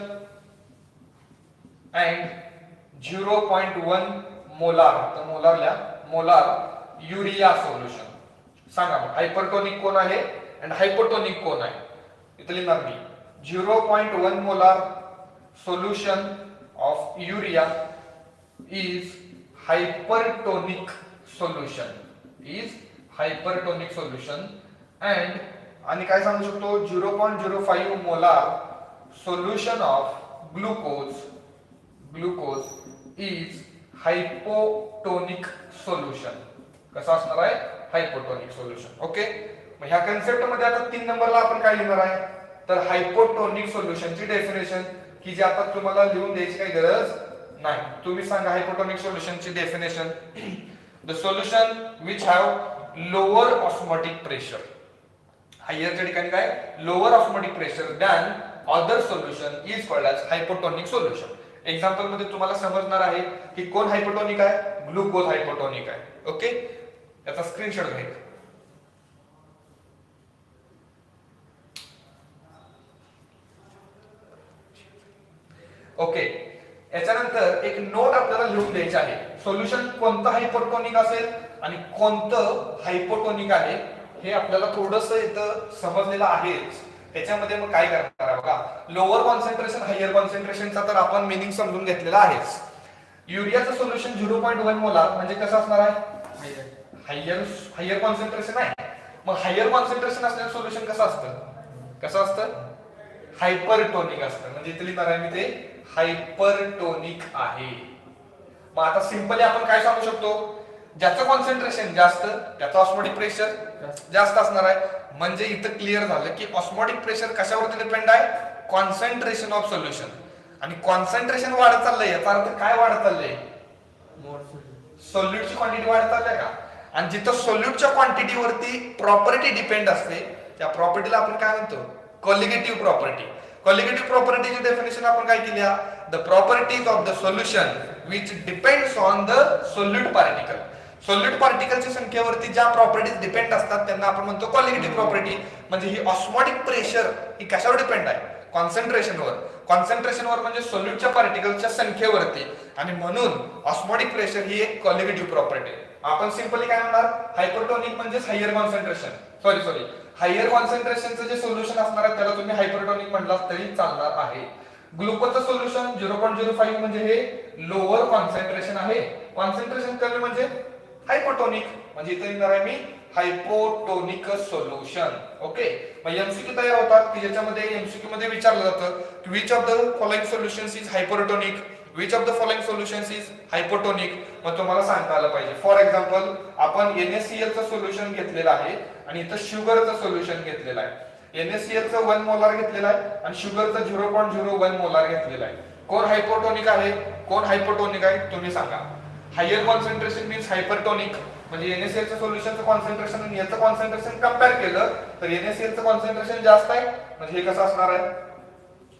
and 0.1 molar, तर molar urea solution. सांगा मग hypertonic कोण आहे आणि hypotonic कोण आहे? इथे लिहिणार मी 0.1 molar solution of urea is hypertonic solution, and आणि काय सांगू शकतो? 0.05 molar solution of glucose is hypotonic solution. कसं असणार आहे? Hypotonic solution. ओके, मग ह्या कन्सेप्ट मध्ये आता 3 नंबरला आपण काय लिहिणार आहे? तर हायपोटोनिक सोल्युशनची डेफिनेशन, की जे आता तुम्हाला लिहून द्यायची काही गरज नाही. तुम्ही सांगा हायपोटोनिक सोल्युशनची definition. The solution which have lower osmotic pressure. हायरच्या ठिकाणी काय? Lower osmotic pressure than other solution is called as hypotonic solution. Example मध्ये तुम्हाला समजणार आहे की कोण हायपोटोनिक आहे? ग्लुकोज हायपोटोनिक आहे. ओके, याचा स्क्रीनशॉट घ्यायचा. ओके, याच्यानंतर एक नोट आपल्याला लिहून द्यायची आहे. सोल्युशन कोणतं हायपोटोनिक असेल आणि कोणतं हायपोटोनिक आहे हे आपल्याला थोडंसं इथं समजलेलं आहेच. त्याच्यामध्ये मग काय करणार आहे बघा. लोअर कॉन्सन्ट्रेशन हायर कॉन्सन्ट्रेशनचा तर आपण मिनिंग समजून घेतलेला आहेच. युरियाचं सोल्युशन 0.1 मोलार म्हणजे कसं असणार आहे? हायर कॉन्सन्ट्रेशन आहे. मग हायर कॉन्सन्ट्रेशन असलेलं सोल्युशन कसं असतं? हायपरटोनिक असतं. म्हणजे इथे लिहिणार आहे मी ते हायपरटोनिक आहे. मग आता सिंपली आपण काय सांगू शकतो? ज्याचं कॉन्सन्ट्रेशन जास्त त्याचा ऑस्मोटिक प्रेशर जास्त असणार आहे. म्हणजे इथं क्लिअर झालं की ऑस्मोटिक प्रेशर कशावरती डिपेंड आहे? Concentration of solution. आणि कॉन्सन्ट्रेशन वाढत चाललंय याचा अर्थ काय वाढत चाललंय? सोल्यूटची क्वांटिटी वाढत चाललंय का? आणि जिथं सोल्यूटच्या क्वांटिटीवरती प्रॉपर्टी डिपेंड असते त्या प्रॉपर्टीला आपण काय म्हणतो? Colligative property. कॉलिगेटिव्ह प्रॉपर्टीची डेफिनेशन आपण काय केली? The properties of the solution which depends on the solute particle. Solute पार्टिकलच्या संख्येवरती ज्या प्रॉपर्टीज डिपेंड असतात त्यांना आपण म्हणतो कॉलिगेटिव्ह प्रॉपर्टी. म्हणजे ही ऑस्मोटिक प्रेशर ही कशावर डिपेंड आहे? कॉन्सन्ट्रेशनवर म्हणजे सोल्यूटच्या पार्टिकलच्या संख्येवरती. आणि म्हणून ऑस्मोटिक प्रेशर ही एक कॉलिगेटिव्ह प्रॉपर्टी. आपण सिंपली काय म्हणणार? हायपरटोनिक म्हणजे हायर कॉन्सन्ट्रेशन. हायर कॉन्सन्ट्रेशनचं जे सोल्युशन असणार आहे त्याला तुम्ही हायपरटोनिक म्हटलात तरी चालणार आहे. ग्लुकोजचं सोल्युशन 0.05 म्हणजे हे लोअर कॉन्सन्ट्रेशन आहे. कॉन्सन्ट्रेशन कमी म्हणजे हायपोटोनिक, म्हणजे इथे येणार आहे मी हायपोटोनिक सोल्युशन. ओके, मग एमसीक्यू तयार होतात की ज्याच्यामध्ये एमसीक्यू मध्ये विचारलं जातं की which of the following solutions is hypotonic, which of the following solutions is hypotonic. मग तुम्हाला सांगता आलं पाहिजे. फॉर एक्झाम्पल आपण NaCl चं सोल्युशन घेतलेलं आहे आणि इथं शुगरचं सोल्युशन घेतलेलं आहे. NaCl चं 1 मोलार घेतलेलं आहे आणि शुगरचं 0.01 मोलार घेतलेलं आहे. कोण हायपोटोनिक आहे, कोण हायपोटोनिक आहे तुम्ही सांगा. हायर कॉन्सन्ट्रेशन मीन्स हायपरटोनिक, म्हणजे NaCl चं सोल्युशनचं कॉन्सन्ट्रेशन आणि याचं कॉन्सन्ट्रेशन कंपेअर केलं तर NaCl चं कॉन्सन्ट्रेशन जास्त आहे, म्हणजे हे कसं असणार आहे,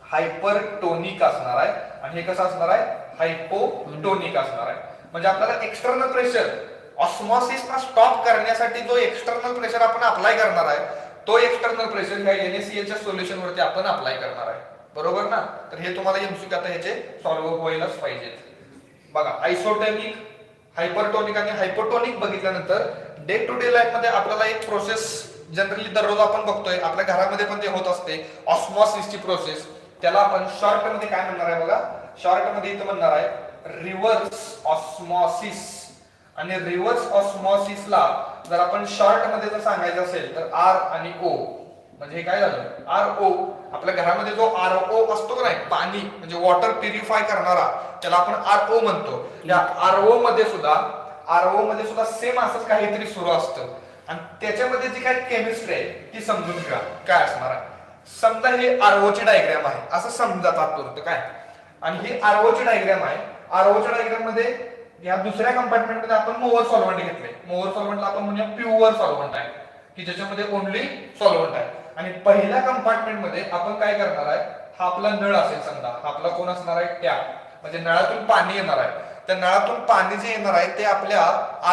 हायपरटोनिक असणार आहे. आणि हे कसं असणार आहे, हायपोटोनिक असणार आहे. म्हणजे आपल्याला एक्सटर्नल प्रेशर ऑस्मॉसिसला स्टॉप करण्यासाठी जो एक्सटर्नल प्रेशर आपण अप्लाय करणार आहे तो एक्सटर्नल प्रेशर ह्या NaCl च्या सोल्युशन वरती आपण अप्लाय करणार आहे. बरोबर ना. तर हे तुम्हाला एमसीक्यू आता ह्याचे सॉल्व्ह व्हायलाच पाहिजेत. बघा, आयसोटोनिक, हायपरटोनिक आणि हायपोटोनिक बघितल्यानंतर डे टू डे लाईफ मध्ये आपल्याला एक प्रोसेस जनरली दररोज आपण बघतोय, आपल्या घरामध्ये पण ते होत असते, ऑस्मॉसिसची प्रोसेस. त्याला आपण शॉर्ट मध्ये काय म्हणणार आहे बघा, शॉर्ट मध्ये इथं म्हणणार आहे रिव्हर्स ऑस्मॉसिस. आणि रिव्हर्स ऑस्मॉसिसला जर आपण शॉर्ट मध्ये जर सांगायचं असेल तर आर आणि ओ, म्हणजे काय झालं, RO. आपल्या घरामध्ये जो RO असतो का नाही, पाणी म्हणजे वॉटर प्युरिफाय करणारा, त्याला आपण RO म्हणतो. या RO मध्ये सुद्धा सेम असंच काहीतरी सुरू असतं. आणि त्याच्यामध्ये जी काय केमिस्ट्री आहे ती समजून घ्या काय असणार आहे. समजा हे RO ची डायग्राम आहे असं समजा तात्पुरतं काय, आणि ही RO ची डायग्राम आहे. RO च्या डायग्राम मध्ये या दुसऱ्या कंपार्टमेंट मध्ये आपण मोअर सॉल्व्हंट घेतले. मोअर सॉल्व्हंटला आपण म्हणूया प्युअर सॉल्व्हंट आहे की ज्याच्यामध्ये ओनली सॉल्व्हंट आहे. आणि पहिल्या कंपार्टमेंट मध्ये आपण काय करणार आहे, हा आपला नळ असेल समजा, हा आपला कोण असणार आहे, टॅप, म्हणजे नळातून पाणी येणार आहे. त्या नळातून पाणी जे येणार आहे ते आपल्या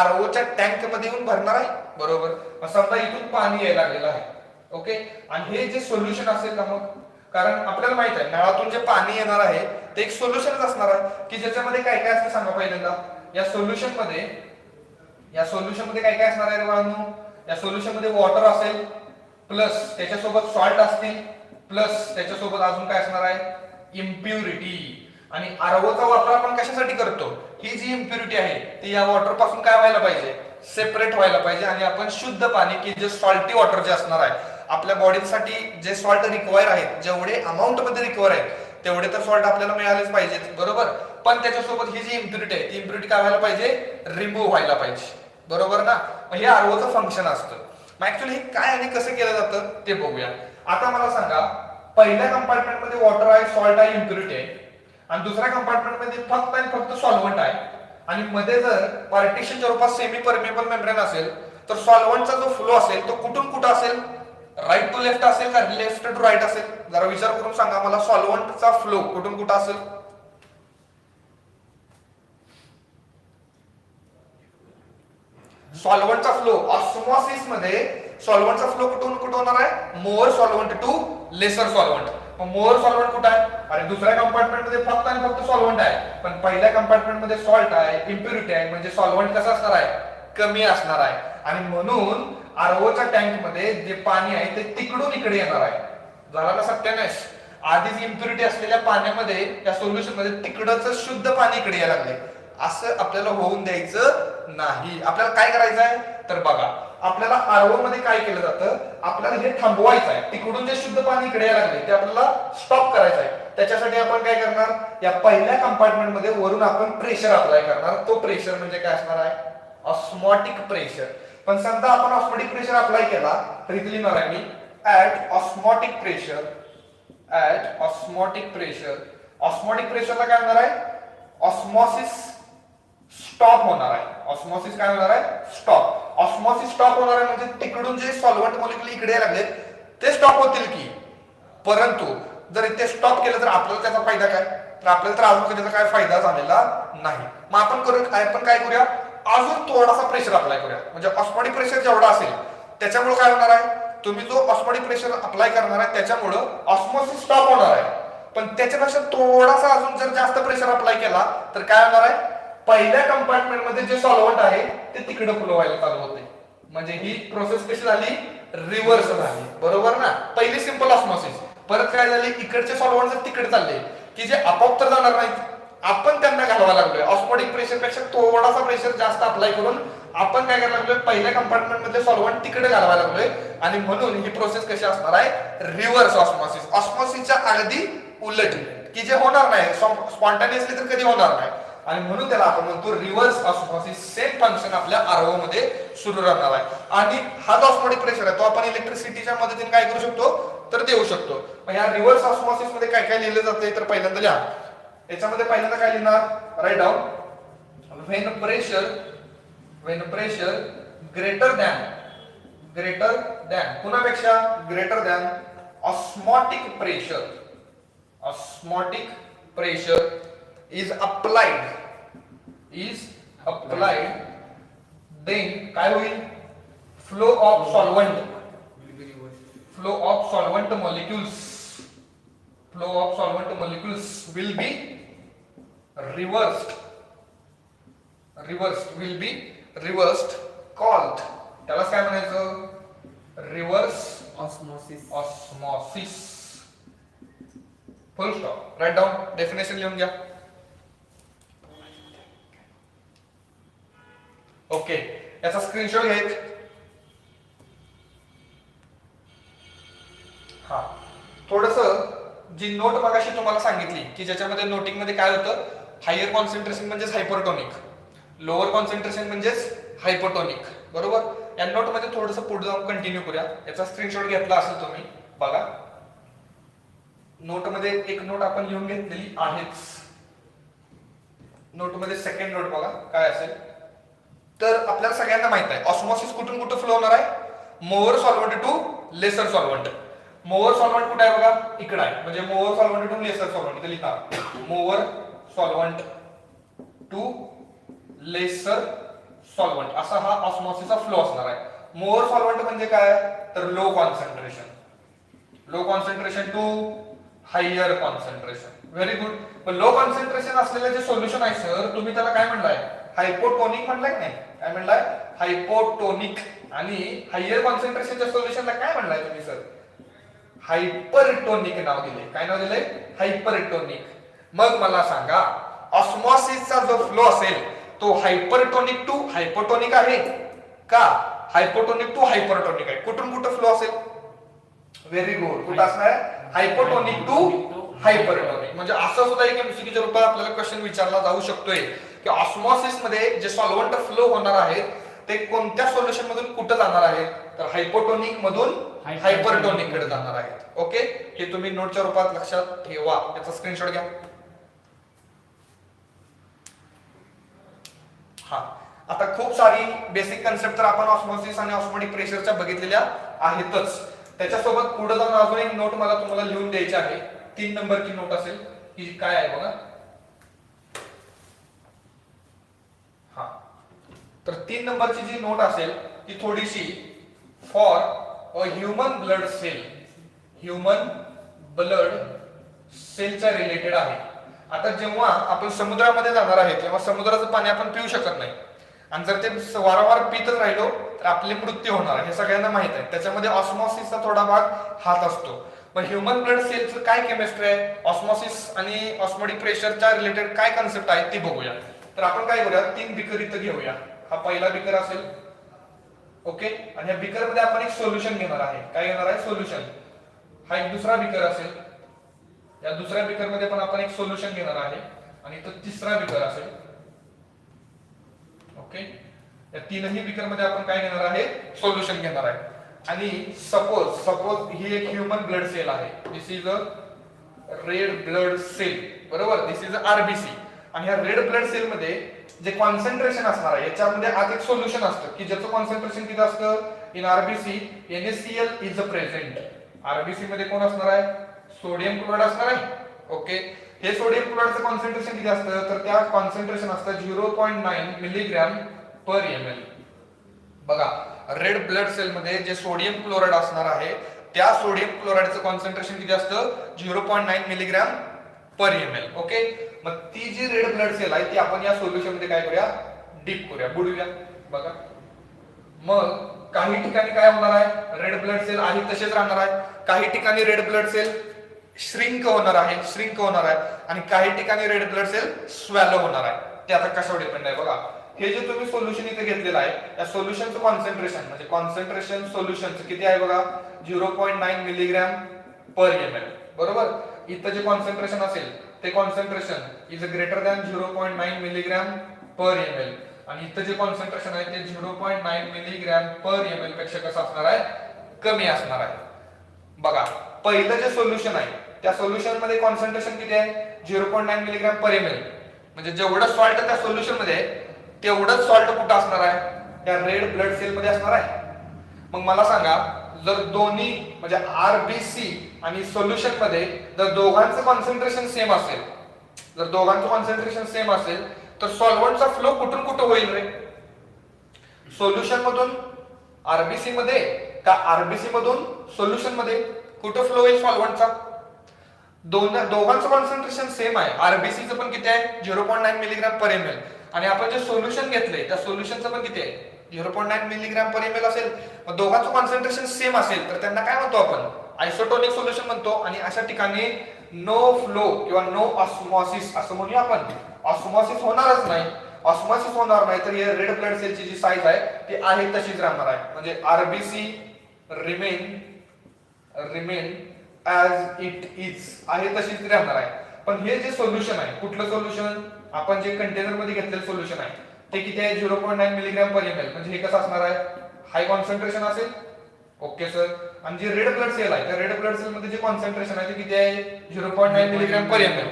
RO च्या टँक मध्ये येऊन भरणार आहे. बरोबर. मग समजा इथून पाणी यायला लागलेलं आहे. ओके, आणि हे जे सोल्युशन असेल ना, मग कारण आपल्याला माहित आहे नळातून जे पाणी येणार आहे ते एक सोल्युशनच असणार आहे की ज्याच्यामध्ये काय काय असतं सांगा पहिल्यांदा. या सोल्युशन मध्ये काय काय असणार आहे बाळांनो, या सोल्युशन मध्ये वॉटर असेल, प्लस त्याच्यासोबत सॉल्ट असतील, प्लस त्याच्यासोबत अजून काय असणार आहे, इम्प्युरिटी. आणि ROचा वापर आपण कशासाठी करतो, ही जी इम्प्युरिटी आहे ती या वॉटर पासून काय व्हायला पाहिजे, सेपरेट व्हायला पाहिजे. आणि आपण शुद्ध पाणी की जे सॉल्टी वॉटर जे असणार आहे, आपल्या बॉडीसाठी जे सॉल्ट रिक्वायर आहेत, जेवढे अमाऊंट मध्ये रिक्वायर आहेत तेवढे तर सॉल्ट आपल्याला मिळालेच पाहिजेत. बरोबर. पण त्याच्यासोबत ही जी इम्प्युरिटी आहे ती इम्प्युरिटी काय व्हायला पाहिजे, रिमूव्ह व्हायला पाहिजे. बरोबर ना. मग हे ROचं फंक्शन असतं. मग ऍक्च्युअली हे काय आणि कसं केलं जातं ते बघूया. आता मला सांगा, पहिल्या कंपार्टमेंट मध्ये वॉटर आहे, सॉल्ट आहे, इम्प्युरिटी आहे, आणि दुसऱ्या कंपार्टमेंट मध्ये फक्त आणि फक्त सॉल्व्हंट आहे. आणि मध्ये जर पार्टिशनच्या रूपात सेमी परमेबल मेम्ब्रेन असेल तर सॉल्व्हंटचा जो फ्लो असेल तो कुठून कुठं असेल, राईट टू लेफ्ट असेल का लेफ्ट टू राईट असेल, जरा विचार करून सांगा मला. सॉल्व्हंटचा फ्लो कुठून कुठं असेल, सॉल्व्हंटचा फ्लो ऑस्मॉसिस मध्ये सॉल्व्हंटचा फ्लो कुठून कुठं होणार आहे, more solvent to lesser solvent. More solvent कुठं आहे, अरे दुसऱ्या कंपार्टमेंट मध्ये फक्त आणि फक्त सॉल्व्हंट आहे, पण पहिल्या कंपार्टमेंट मध्ये सॉल्ट आहे, इम्प्युरिटी आहे, म्हणजे सॉल्व्हंट कसं असणार आहे, कमी असणार आहे. आणि म्हणून ROच्या टँक मध्ये जे पाणी आहे ते तिकडून इकडे येणार आहे. झाला ना सत्यानाश. आधीच इम्प्युरिटी असलेल्या पाण्यामध्ये त्या सोल्युशन मध्ये तिकडचं शुद्ध पाणी इकडे यायला लागले. असं आपल्याला होऊन द्यायचं नाही. आपल्याला काय करायचं आहे तर बघा, आपल्याला RO मध्ये काय केलं जातं, आपल्याला हे थांबवायचं आहे. तिकडून जे शुद्ध पाणी इकडे यायला लागले ते आपल्याला स्टॉप करायचं आहे. त्याच्यासाठी आपण काय करणार, या पहिल्या कंपार्टमेंट मध्ये वरून आपण प्रेशर अप्लाय करणार. तो प्रेशर म्हणजे काय असणार आहे, ऑस्मॉटिक प्रेशर. पण समजा आपण ऑस्मॉटिक प्रेशर अप्लाय केला तर इथे लिहिणार आहे मी ऍट ऑस्मॉटिक प्रेशर. ऑस्मॉटिक प्रेशरला काय होणार आहे, ऑस्मॉसिस स्टॉप होणार आहे. ऑस्मॉसिस काय होणार आहे, स्टॉप. ऑस्मॉसिस स्टॉप होणार आहे म्हणजे तिकडून जे सॉल्व्हंट मॉलिक्युल इकडे यायला लागले ते स्टॉप होतील की. परंतु जर इथे स्टॉप केलं तर आपल्याला त्याचा फायदा काय, तर आपल्याला तर अजून त्याचा काय फायदा झालेला नाही. मग आपण काय करूया, अजून थोडासा प्रेशर अप्लाय करूया. म्हणजे ऑस्मॉटिक प्रेशर जेवढा असेल त्याच्यामुळे काय होणार आहे, तुम्ही जो ऑस्मॉटिक प्रेशर अप्लाय करणार आहे त्याच्यामुळे ऑस्मॉसिस स्टॉप होणार आहे. पण त्याच्यापेक्षा थोडासा अजून जर जास्त प्रेशर अप्लाय केला तर काय होणार आहे, पहिल्या कंपार्टमेंट मध्ये जे सॉल्व्हंट आहे ते तिकडे फ्लो व्हायला चालू होते. म्हणजे ही प्रोसेस कशी झाली, रिव्हर्स झाली. बरोबर ना. पहिली सिंपल ऑस्मॉसिस, परत काय झाली, इकडचे सॉल्व्हंट तिकडे चालले, की जे आपोआप तर जाणार नाहीत, आपण त्यांना घालवा लागलोय. ऑस्मोटिक प्रेशर पेक्षा थोडासा प्रेशर जास्त अप्लाय करून आपण काय करायला लागलोय, पहिल्या कंपार्टमेंट मधले सॉल्व्हंट तिकडे घालवायला लागलोय. आणि म्हणून ही प्रोसेस कशी असणार आहे, रिव्हर्स ऑस्मॉसिस. ऑस्मॉसिसच्या अगदी उलट, की जे होणार नाही स्पॉन्टेनियसली तर कधी होणार नाही. आणि म्हणून त्याला आपण म्हणतो रिव्हर्स ऑस्मॉसिस. सेम फंक्शन आपल्या आरओ मध्ये सुरू राहणार आहे. आणि हा जो ऑस्मोटिक प्रेशर आहे तो आपण इलेक्ट्रिसिटीच्या मदतीने काय करू शकतो, तर देऊ शकतो. मग ह्या रिव्हर्स ऑस्मॉसिस मध्ये काय काय लिहिलं जातंय, तर पहिल्यांदा लिहा. याच्यामध्ये पहिल्यांदा काय लिहिणार, write down, when pressure greater than कुणापेक्षा, greater than osmotic pressure is applied then काय होईल, flow of solvent molecules will be reversed called, त्याला काय म्हणायचं, reverse osmosis. Full stop. Write down, definition लिहून घ्या. ओके, याचा स्क्रीनशॉट घ्यायचा. हा, थोडस जी नोट मगाशी तुम्हाला सांगितली की ज्याच्यामध्ये नोटिंग मध्ये काय होतं, हायर कॉन्सन्ट्रेशन म्हणजेच हायपरटोनिक, लोअर कॉन्सन्ट्रेशन म्हणजेच हायपोटोनिक. बरोबर. या नोट मध्ये थोडस पुढे जाऊन कंटिन्यू करूया. याचा स्क्रीनशॉट घेतला असेल तुम्ही, बघा. नोट मध्ये एक नोट आपण लिहून घेतलेली आहेच. नोट मध्ये सेकंड नोट बघा काय असेल. तर आपल्याला सगळ्यांना माहित आहे ऑस्मॉसिस कुठून कुठे फ्लो होणार आहे, more solvent to lesser solvent. More solvent कुठे आहे बघा, इकडे आहे. म्हणजे more solvent to lesser solvent, इथे लिहा more solvent to lesser solvent, असा हा ऑस्मॉसिसचा फ्लो असणार आहे. मोअर सॉल्व्हंट म्हणजे काय, तर low concentration to higher concentration. Very good. पण लो कॉन्सन्ट्रेशन असलेले जे सोल्युशन आहे सर, तुम्ही त्याला काय म्हणलाय, हायपोटोनिक म्हणलाय की नाही, काय म्हणलाय, हायपोटोनिक. आणि हायर कॉन्सन्ट्रेशनच्या सोल्युशनला काय म्हणलाय तुम्ही सर, हायपरटोनिक नाव दिले. काय नाव दिले, हायपरटोनिक. मग मला सांगा ऑस्मॉसिसचा जो फ्लो असेल तो हायपरटोनिक टू हायपोटोनिक आहे का हायपोटोनिक टू हायपरटोनिक आहे, कुठून कुठं फ्लो असेल, व्हेरी गुड, कुठं असणार आहे, हायपोटोनिक टू हायपरटोनिक. म्हणजे असं सुद्धा एक एमसीक्यूच्या रूपात आपल्याला क्वेश्चन विचारला जाऊ शकतोय की ऑस्मॉसिस मध्ये जे सॉल्व्हंट फ्लो होणार आहेत ते कोणत्या सोल्युशन मधून कुठं जाणार आहेत, तर हायपोटोनिक मधून हायपरटोनिक कडे जाणार आहेत. ओके, हे तुम्ही नोटच्या रूपात लक्षात ठेवा. याचा स्क्रीनशॉट घ्या. हा, आता खूप सारी बेसिक कन्सेप्ट तर आपण ऑस्मॉसिस आणि ऑस्मोटिक प्रेशरच्या बघितलेल्या आहेतच. त्याच्यासोबत पुढे जाऊन अजून एक नोट मला तुम्हाला लिहून द्यायची आहे. 3 नंबरची नोट असेल की काय आहे बघा. हा, तर 3 नंबरची जी नोट असेल ती थोडीशी फॉर अ ह्यूमन ब्लड सेलच्या रिलेटेड आहे. आता जेव्हा आपण समुद्रामध्ये जाणार आहे तेव्हा समुद्राचं पाणी आपण पिऊ शकत नाही, आणि जर ते वारंवार पितच राहिलो तर आपले मृत्यू होणार हे सगळ्यांना माहित आहे. त्याच्यामध्ये ऑस्मॉसिसचा थोडा भाग हात असतो. मग ह्यूमन ब्लड सेलचं काय केमिस्ट्री आहे, ऑस्मॉसिस आणि ऑस्मोटिक प्रेशरच्या रिलेटेड काय कन्सेप्ट आहे ती बघूया. तर आपण काय करूया, 3 बिकर इथं घेऊया. हा पहिला बिकर असेल. ओके, आणि या बिकर मध्ये आपण एक सोल्युशन घेणार आहे. काय घेणार आहे, सोल्युशन. हा एक दुसरा बिकर असेल. या दुसऱ्या बिकर मध्ये पण आपण एक सोल्युशन घेणार आहे. आणि तो तिसरा बिकर असेल. ओके, या तीनही बिकर मध्ये आपण काय घेणार आहे, सोल्युशन घेणार आहे. आणि सपोज ही एक ह्यूमन ब्लड सेल आहे. This is a red blood cell, बरोबर. This is a RBC. आणि ह्या रेड ब्लड सेल मध्ये जे कॉन्सन्ट्रेशन असणार आहे याच्यामध्ये आत एक सोल्युशन असतं की ज्याचं कॉन्सन्ट्रेशन किती असतं, in RBC NaCl is present. RBC मध्ये कोण असणार आहे, सोडियम क्लोराइड असणार आहे. ओके, हे सोडियम क्लोराइडचं कॉन्सन्ट्रेशन किती असतं, तर त्या कॉन्सन्ट्रेशन असतं 0.9 मिलीग्रॅम पर ml. बघा, रेड ब्लड सेल मध्ये जे सोडियम क्लोराइड असणार आहे त्या सोडियम क्लोराइडचं कॉन्सन्ट्रेशन किती असतं, 0.9 मिलीग्रॅम पर ml. ओके, मग ती जी रेड ब्लड सेल आहे ती आपण या सोल्युशन मध्ये काय करूया, डीप करूया, बुडूया. बघा, मग काही ठिकाणी काय होणार आहे, रेड ब्लड सेल आहे तसेच राहणार आहे. काही ठिकाणी रेड ब्लड सेल श्रिंक होणार आहे आणि काही ठिकाणी रेड ब्लड सेल स्वॅलो होणार आहे. ते आता कशावर डिपेंड आहे बघा. हे जे तुम्ही सोल्युशन इथे घेतलेलं आहे या सोल्युशनचं कॉन्सन्ट्रेशन म्हणजे कॉन्सन्ट्रेशन सोल्युशनचं किती आहे बघा 0.9 मिलीग्रॅम पर ml. बरोबर. इथं जे कॉन्सन्ट्रेशन असेल ते concentration is greater than 0.9 milligram per ml आणि इथं जे कॉन्सन्ट्रेशन आहे ते 0.9 मिलीग्रॅम पर ml पेक्षा कसं असणार आहे कमी असणार आहे. बघा पहिलं जे सोल्युशन आहे त्या सोल्युशन मध्ये कॉन्सन्ट्रेशन किती आहे 0.9 मिलीग्रॅम पर ml म्हणजे जेवढं सॉल्ट त्या सोल्युशन मध्ये आहे तेवढंच सॉल्ट कुठं असणार आहे त्या रेड ब्लड सेल मध्ये असणार आहे. मग मला सांगा जर दोन्ही म्हणजे आरबीसी आणि सोल्युशन मध्ये जर दोघांचं कॉन्सन्ट्रेशन सेम असेल तर सॉल्व्हंटचा फ्लो कुठून कुठं होईल रे. सोल्युशन मधून आरबीसी मध्ये का आरबीसी मधून सोल्युशन मध्ये कुठं फ्लो होईल सॉल्व्हंटचा. दोघांचं कॉन्सन्ट्रेशन सेम आहे. आरबीसीचं पण किती आहे 0.9 मिलीग्रॅम पर ml आणि आपण जे सोल्युशन घेतलंय त्या सोल्युशनचं पण किती आहे 0.9 मिलीग्रॅम पर ml असेल. मग दोघांचं कॉन्सन्ट्रेशन सेम असेल तर त्यांना काय म्हणतो आपण आयसोटोनिक सोल्युशन म्हणतो. आणि अशा ठिकाणी नो फ्लो किंवा नो ऑस्मॉसिस असं म्हणूया आपण. ऑस्मॉसिस होणारच नाही. ऑस्मॉसिस होणार नाही तर हे रेड ब्लड सेलची जी साईज आहे ती आहे तशीच राहणार आहे. म्हणजे RBC remain as it is आहे तशीच राहणार आहे. पण हे जे सोल्युशन आहे कुठलं सोल्युशन आपण जे कंटेनर मध्ये घेतलेलं सोल्युशन आहे ते किती आहे 0.9 मिलीग्रॅम पर ml म्हणजे हे कसं असणार आहे हाय कॉन्सन्ट्रेशन असेल. Okay sir. आणि जे रेड ब्लड सेल आहे त्या रेड ब्लड सेल मध्ये जे कॉन्सन्ट्रेशन आहे ते किती आहे 0.9 मिलीग्रॅम पर ml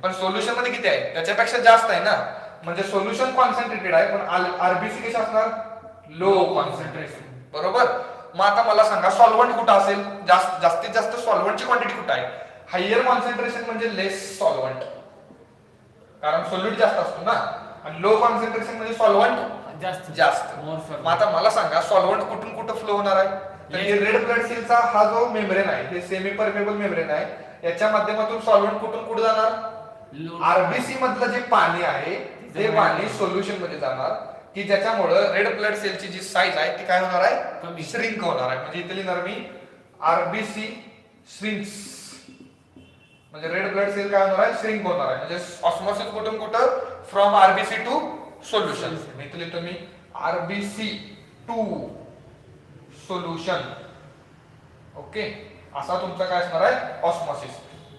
पण सोल्युशन मध्ये किती आहे त्याच्यापेक्षा जास्त आहे ना. म्हणजे सोल्युशन कॉन्सन्ट्रेटेड आहे पण आरबीसी कशी असणार लो कॉन्सन्ट्रेशन. बरोबर. मग आता मला सांगा सॉल्व्हंट कुठं असेल जास्तीत जास्त सॉल्व्हंटची क्वांटिटी कुठं आहे. हायर कॉन्सन्ट्रेशन म्हणजे लेस सॉल्व्हंट कारण सोल्यूट जास्त असतो ना आणि लो कॉन्सन्ट्रेशन म्हणजे सॉल्व्हंट जास्त. मग आता मला सांगा सॉल्व्हंट कुठून कुठं फ्लो होणार आहे. तर हे रेड ब्लड सेलचा हा जो मेम्ब्रेन आहे हे सेमी परमेबल मेम्ब्रेन आहे याच्या माध्यमातून सॉल्व्हंट कुठून कुठे जाणार आरबीसी मधलं जे पाणी आहे ते पाणी सोल्युशन मध्ये जाणार की ज्याच्यामुळे रेड ब्लड सेलची जी साईज आहे ती काय होणार आहे श्रिंक होणार आहे. म्हणजे इथे लिहिणार मी आरबीसी श्रिंक्स म्हणजे रेड ब्लड सेल काय होणार आहे श्रिंक होणार आहे. म्हणजे ऑस्मोसिस कुठून कुठं फ्रॉम आरबीसी टू सोल्युशन. इथे लिहितो मी आरबीसी टू सोल्युशन. ओके. असा तुमचा काय असणार आहे ऑस्मोसिस.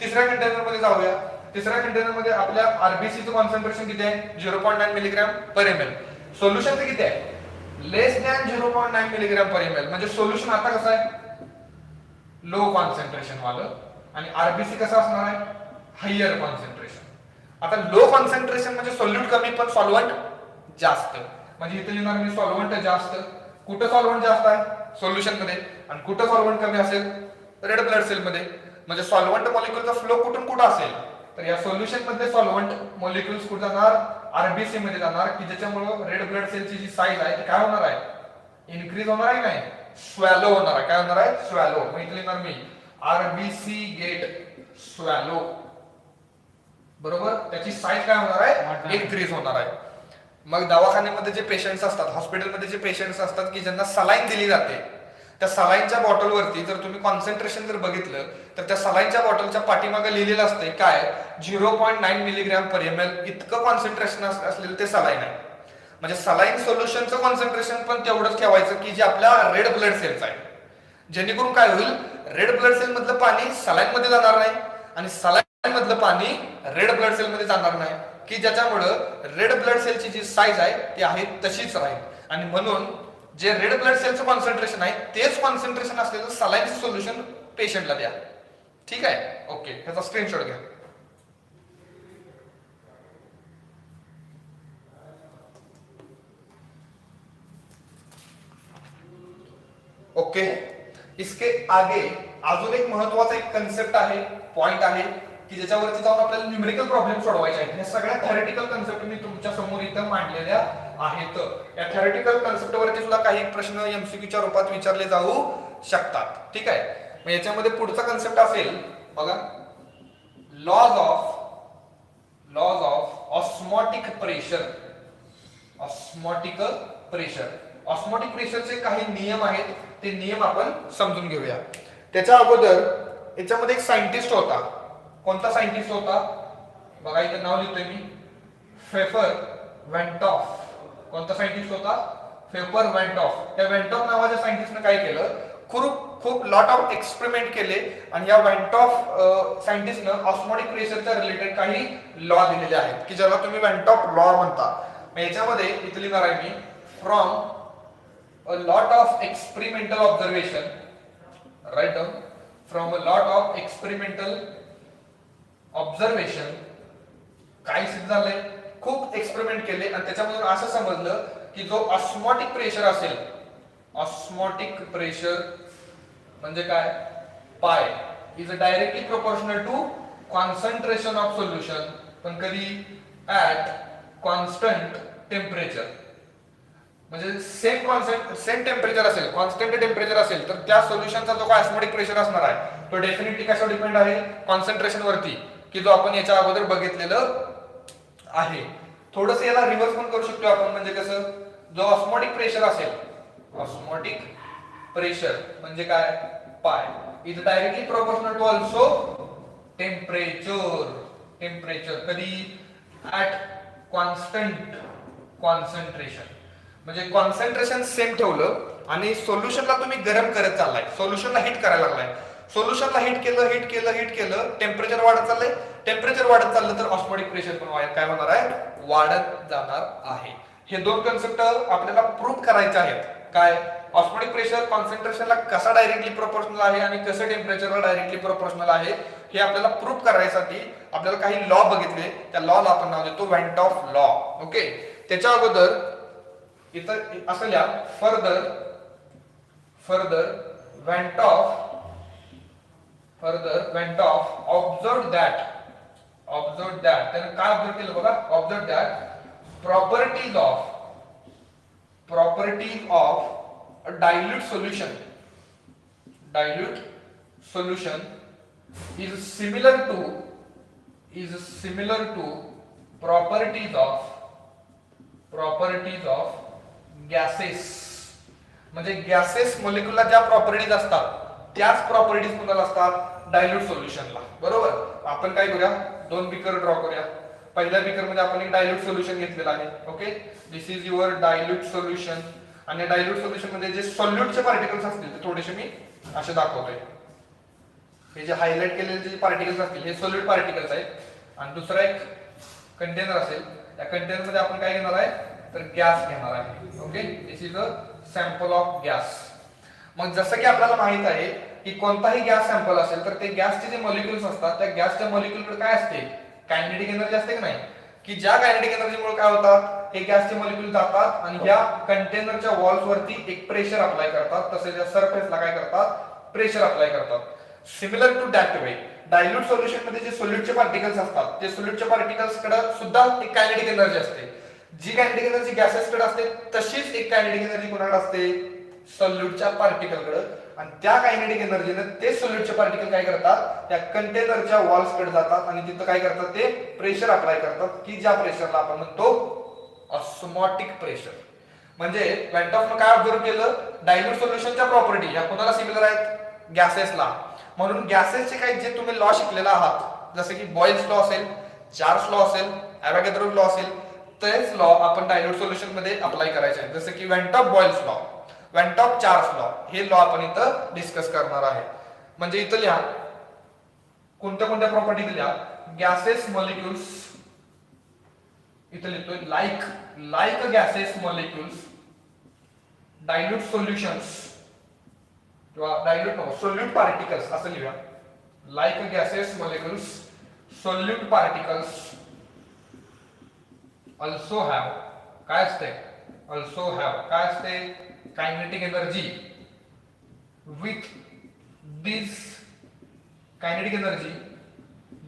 तिसऱ्या कंटेनर मध्ये जाऊया. तिसऱ्या कंटेनर मध्ये आपल्या आरबीसीचं कॉन्सन्ट्रेशन किती आहे 0.9 मिलीग्रॅम पर ml. सोल्युशनचं किती आहे लेस दॅन 0.9 मिलीग्रॅम पर ml म्हणजे सोल्युशन आता कसं आहे लो कॉन्सन्ट्रेशन वालं आणि आरबीसी कसं असणार आहे हायर कॉन्सन्ट्रेशन. आता लो कॉन्सन्ट्रेशन म्हणजे सोल्यूट कमी पण सॉल्व्हंट जास्त. म्हणजे इथे लिहिणार मी सॉल्व्हंट जास्त. कुठं सॉल्व्हंट जास्त आहे सोल्युशन मध्ये आणि कुठं सॉल्व्हंट कमी असेल रेड ब्लड सेल मध्ये. म्हणजे सॉल्व्हंट मॉलिक्युलचा फ्लो कुठून कुठं असेल तर या सोल्युशन मध्ये सॉल्व्हंट मॉलिक्युल्स कुठे जाणार आरबीसी मध्ये जाणार की ज्याच्यामुळे रेड ब्लड सेलची जी साईज आहे ती काय होणार आहे इन्क्रीज होणार आहे नाही स्वॅलो होणार आहे. काय होणार आहे स्वॅलो. मग इथे लिहिणार मी आरबीसी गेट स्वॅलो. बरोबर. त्याची साईज काय होणार आहे इन्क्रीज होणार आहे. मग दवाखान्यामध्ये जे पेशंट्स असतात हॉस्पिटलमध्ये जे पेशंट्स असतात की ज्यांना सलाईन दिली जाते त्या सलाईनच्या बॉटलवरती जर तुम्ही कॉन्सन्ट्रेशन जर बघितलं तर त्या सलाईनच्या बॉटलच्या पाठीमागे लिहिलेलं असते काय 0.9 मिलीग्रॅम पर ml इतकं कॉन्सन्ट्रेशन असलेलं ते सलाईन आहे. म्हणजे सलाईन सोल्युशनचं कॉन्सन्ट्रेशन पण तेवढंच ठेवायचं की जे आपल्या रेड ब्लड सेल्स आहे जेणेकरून काय होईल रेड ब्लड सेल मधलं पाणी सलाईन मध्ये जाणार नाही आणि सलाईन मधलं पाणी रेड ब्लड सेल मध्ये जाणार नाही की ज्याच्यामुळं रेड ब्लड सेलची जी साईज आहे ती आहे तशीच राहील. आणि म्हणून जे रेड ब्लड सेलचं कॉन्सन्ट्रेशन आहे तेच कॉन्सन्ट्रेशन असलेलं सलाईनचं सोल्युशन पेशंटला द्या. ठीक आहे. ओके. ह्याचा स्क्रीनशॉट घ्या. ओके. इसके आगे अजून एक महत्वाचा एक कन्सेप्ट आहे पॉइंट आहे की ज्याच्यावरती जाऊन आपल्याला न्यूमेरिकल प्रॉब्लेम सोडवायचे आहेत. या सगळ्या थेरटिकल कन्सेप्ट मी तुमच्या समोर इथं मांडलेल्या आहेत. या थेरटिकल कन्सेप्ट वरती सुद्धा काही प्रश्न एमसीक्यूच्या रूपात विचारले जाऊ शकतात. ठीक आहे. मग याच्यामध्ये पुढचा कन्सेप्ट असेल बघा laws of osmotic pressure. Osmotic प्रेशरचे काही नियम आहेत ते नियम आपण समजून घेऊया. त्याच्या अगोदर याच्यामध्ये एक सायंटिस्ट होता. कोणता सायंटिस्ट होता बघा, इथे नाव लिहितोय मी, फेफर वेंटॉफ. कोणता सायंटिस्ट होता? Pfeffer van't Hoff. त्या वेंटॉफ नावाच्या सायंटिस्टने काय केलं, खूप खूप लॉट ऑफ एक्सपेरिमेंट केले आणि या वेंटॉफ सायंटिस्टनं ऑस्मोटिक प्रेशरच्या रिलेटेड काही लॉ दिलेले आहेत की ज्याला तुम्ही वेंटॉफ लॉ म्हणता. याच्यामध्ये इथं लिहिणार आहे मी, from a lot of experimental observation, write down, from a lot of experimental observation काय सिद्ध झालंय, खूप एक्सपेरिमेंट केले आणि त्याच्यामधून असं समजलं की जो ऑस्मोटिक प्रेशर असेल, ऑस्मोटिक प्रेशर म्हणजे काय, pi is directly proportional to concentration of solution, पण कधी ऍट कॉन्स्टंट टेम्परेचर. म्हणजे सेम टेम्परेचर असेल, कॉन्स्टंट टेम्परेचर असेल तर त्या सोल्युशनचा जो काय ऑस्मोटिक प्रेशर असणार आहे तो डेफिनेटली कशावर डिपेंड आहे, कॉन्सन्ट्रेशन वरती, की जो आपण याच्या अगोदर बघितलेलं आहे. थोडंसं याला रिव्हर्स पण करू शकतो आपण, म्हणजे कसं, जो ऑस्मोटिक प्रेशर असेल, ऑस्मोटिक प्रेशर म्हणजे काय, pi is directly proportional to also temperature. Temperature कधी ऍट कॉन्स्टंट कॉन्सन्ट्रेशन, म्हणजे कॉन्सन्ट्रेशन सेम ठेवलं आणि सोल्युशनला तुम्ही गरम करत चाललाय, सोल्युशनला हिट करायला लागलाय, सोल्युशनला हिट केलं, टेम्परेचर वाढत चाललंय, टेम्परेचर वाढत चाललं तर ऑस्मोटिक प्रेशर पण काय होणार आहे, वाढत जाणार आहे. हे दोन कन्सेप्ट आपल्याला प्रूव्ह करायचे आहेत. काय, ऑस्मोटिक प्रेशर कॉन्सन्ट्रेशनला कसा डायरेक्टली प्रोपोर्शनल आहे आणि कसं टेम्परेचरला डायरेक्टली प्रोपोर्शनल आहे हे आपल्याला प्रूव्ह करायसाठी आपल्याला काही लॉ बघितले, त्या लॉला आपण नाव देतो वेंटॉफ लॉ. ओके, त्याच्या अगोदर इथं असं लिहा, फर्दर वेंटॉफ ऑब्झर्व दॅट, त्याने काय ऑब्झर्व केलं बघा, observe that properties of a dilute solution is similar to properties of gases. म्हणजे गॅसेस मॉलिक्युलला ज्या प्रॉपर्टीज असतात त्याच प्रॉपर्टीज कुणाला असतात, डायल्यूट सोल्युशनला. बरोबर, आपण काय करूया, दोन बीकर ड्रॉ करूया. पहिल्या बीकर मध्ये आपण एक डायल्यूट सोल्युशन घेतलेलं आहे. Okay, this is your dilute solution. आणि डायल्यूट सोल्युशन मध्ये जे सॉल्यूटचे पार्टिकल्स असतील ते थोडेसे मी असे दाखवतोय. हे जे हायलाइट केलेले जे पार्टिकल्स असतील हे सॉल्यूट पार्टिकल्स आहेत. आणि दुसरा एक कंटेनर असेल, त्या कंटेनर मध्ये आपण काय घेणार आहे, तर गॅस घेणार आहे. Okay, this is a sample of gas. मग जसं की आपल्याला माहित आहे की कोणताही गॅस सॅम्पल असेल तर ते गॅसचे जे मॉलिक्युल्स असतात त्या गॅसच्या मॉलिक्युलकडे काय असते, कायनेटिक एनर्जी असते की नाही, की ज्या कायनेटिक एनर्जीमुळे काय होतात, हे गॅसचे मॉलिक्युल जातात आणि ह्या कंटेनरच्या वॉल्स वरती एक प्रेशर अप्लाय करतात, तसेच या सरफेसला काय करतात, प्रेशर अप्लाय करतात. Similar to that way dilute solution मध्ये जे सोल्यूटचे पार्टिकल्स असतात ते सोल्यूटच्या पार्टिकल्स कडे सुद्धा एक कायनेटिक एनर्जी असते. जी कायनेटिक एनर्जी गॅसेस कडे असते तशीच एक कायनेटिक एनर्जी कोणाकडे असते, सोल्यूटच्या पार्टिकल कडे. आणि त्या कायनेटिक एनर्जीने ते सोल्यूटचे पार्टिकल काय करतात, त्या कंटेनरच्या वॉल्स कडे जातात आणि तिथं काय करतात, ते प्रेशर अप्लाय करतात, की ज्या प्रेशरला आपण म्हणतो ऑस्मोटिक प्रेशर. म्हणजे वेंटॉफने काय ऑब्झर्व केलं, डायल्यूट सोल्युशनच्या प्रॉपर्टी या कोणाला सिमिलर आहेत, गॅसेसला. म्हणून गॅसेसचे काही जे तुम्ही लॉ शिकलेला आहात, जसे की बॉयल्स लॉ असेल, चार्ल्स लॉ असेल, ॲव्होगॅड्रो लॉ असेल, तेच लॉ आपण डायल्यूट सोल्युशन मध्ये अप्लाय करायचे आहेत. जसे की van't Hoff Boyle's law, van't Hoff Charles law, हे लॉ आपण इथं डिस्कस करणार आहे. म्हणजे इथं लिहा कोणत्या कोणत्या प्रॉपर्टी लिहा, गॅसेस मॉलिक्युल्स, इथं लिहितोय like gases molecules, dilute solutions किंवा डायल्यूट सोल्यूट पार्टिकल्स असं लिहूया. Like gases molecules solute particles also have, काय असते, ऑल्सो हॅव काय असते, kinetic energy. With this kinetic energy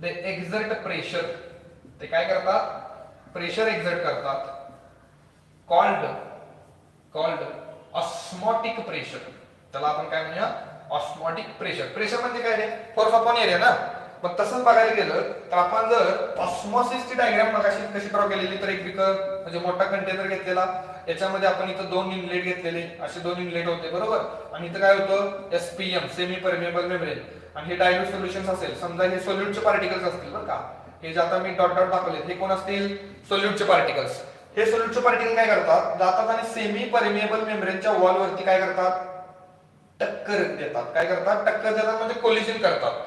they exert pressure, ते काय करतात, प्रेशर एक्झर्ट करतात. कॉल्ड ऑस्मोटिक प्रेशर, त्याला आपण काय म्हणूया, ऑस्मोटिक प्रेशर. प्रेशर म्हणजे काय रे, फोर्स अपॉन एरिया ना. मग तसंच बघायला गेलं तर आपण जर ऑस्मॉसिसची डायग्राम कशी ड्रॉ केलेली, तर एक बिकर म्हणजे मोठा कंटेनर घेतलेला, याच्यामध्ये आपण इथं 2 इनलेट घेतलेले, असे 2 इनलेट होते बरोबर. आणि इथं काय होतं, एसपीएम सेमी परमिएबल मेम्ब्रेन. आणि हे डायल्यूट सोल्युशन असेल, समजा हे सोल्यूटचे पार्टिकल्स असतील बरं का, हे जे आता मी डॉट डॉट दाखवले हे कोण असतील, सोल्यूटचे पार्टिकल्स. हे सोल्यूटचे पार्टिकल काय करतात, जातात आणि सेमी परमिएबल मेम्ब्रेनच्या वॉल वरती काय करतात, टक्कर देतात. काय करतात, टक्कर देतात म्हणजे कोलिजन करतात.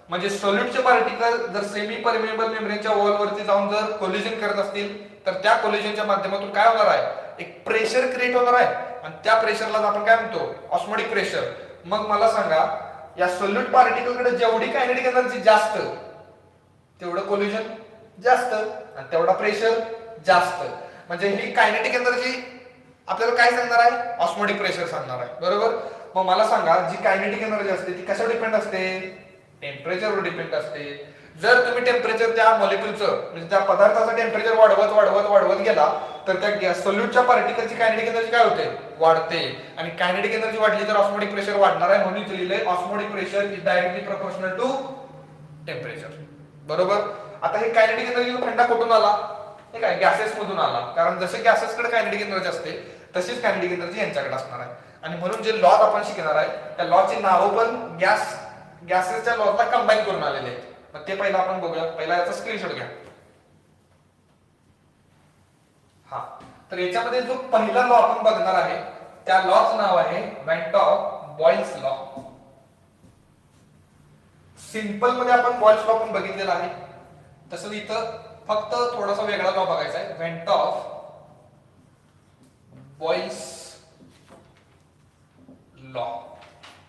म्हणजे सोल्यूटचे पार्टिकल जर सेमी परमिएबल मेम्ब्रेनच्या वॉल वरती जाऊन जर कोलिजन करत असतील, तर त्या कोलिजनच्या माध्यमातून काय होणार आहे, एक प्रेशर क्रिएट होणार आहे. आणि त्या प्रेशरला आपण काय म्हणतो, ऑस्मोटिक प्रेशर. मग मला सांगा, या सोल्यूट पार्टिकल कडे जेवढी कायनेटिक एनर्जी जास्त, तेवढं कोलिजन जास्त आणि तेवढा प्रेशर जास्त. म्हणजे ही कायनेटिक एनर्जी आपल्याला काय सांगणार आहे, ऑस्मोटिक प्रेशर सांगणार आहे बरोबर. मग मला सांगा, जी कायनेटिक एनर्जी असते ती कशावर डिपेंड असते, टेम्परेचरवर डिपेंड असते. जर तुम्ही टेम्परेचर त्या मॉलिक्युलचं म्हणजे त्या पदार्थाचं टेम्परेचर वाढवत वाढवत वाढवत गेला, तर त्या सोल्यूटच्या पार्टिकलची कायनेटिक एनर्जी काय होते, वाढते. आणि कायनेटिक एनर्जी वाढली तर ऑस्मोटिक प्रेशर वाढणार आहे. म्हणून लिहिलंय osmotic pressure is directly proportional to temperature बरोबर. आता हे कायनेटिक एनर्जी फंडा कुठून आला, हे काय गॅसेस मधून आला. कारण जसे गॅसेसकडे कायनेटिक एनर्जी असते तशीच कायनेटिक एनर्जी यांच्याकडे असणार आहे. आणि म्हणून जे लॉज आपण शिकणार आहे त्या लॉची नावं पण गॅसेसच्या लॉजला कंबाईन करून आलेले आहेत. मग ते पहिला आपण बघूया. पहिला याचा स्क्रीनशॉट घ्या. हा, तर याच्यामध्ये जो पहिला लॉ आपण बघणार आहे त्या लॉचं नाव आहे Wien top Boyle's law. Simple मध्ये आपण बॉइल्स लॉ पण बघितलेला आहे, तसं इथं फक्त थोडासा वेगळा लॉ बघायचा आहे, Wien top Boyle's law.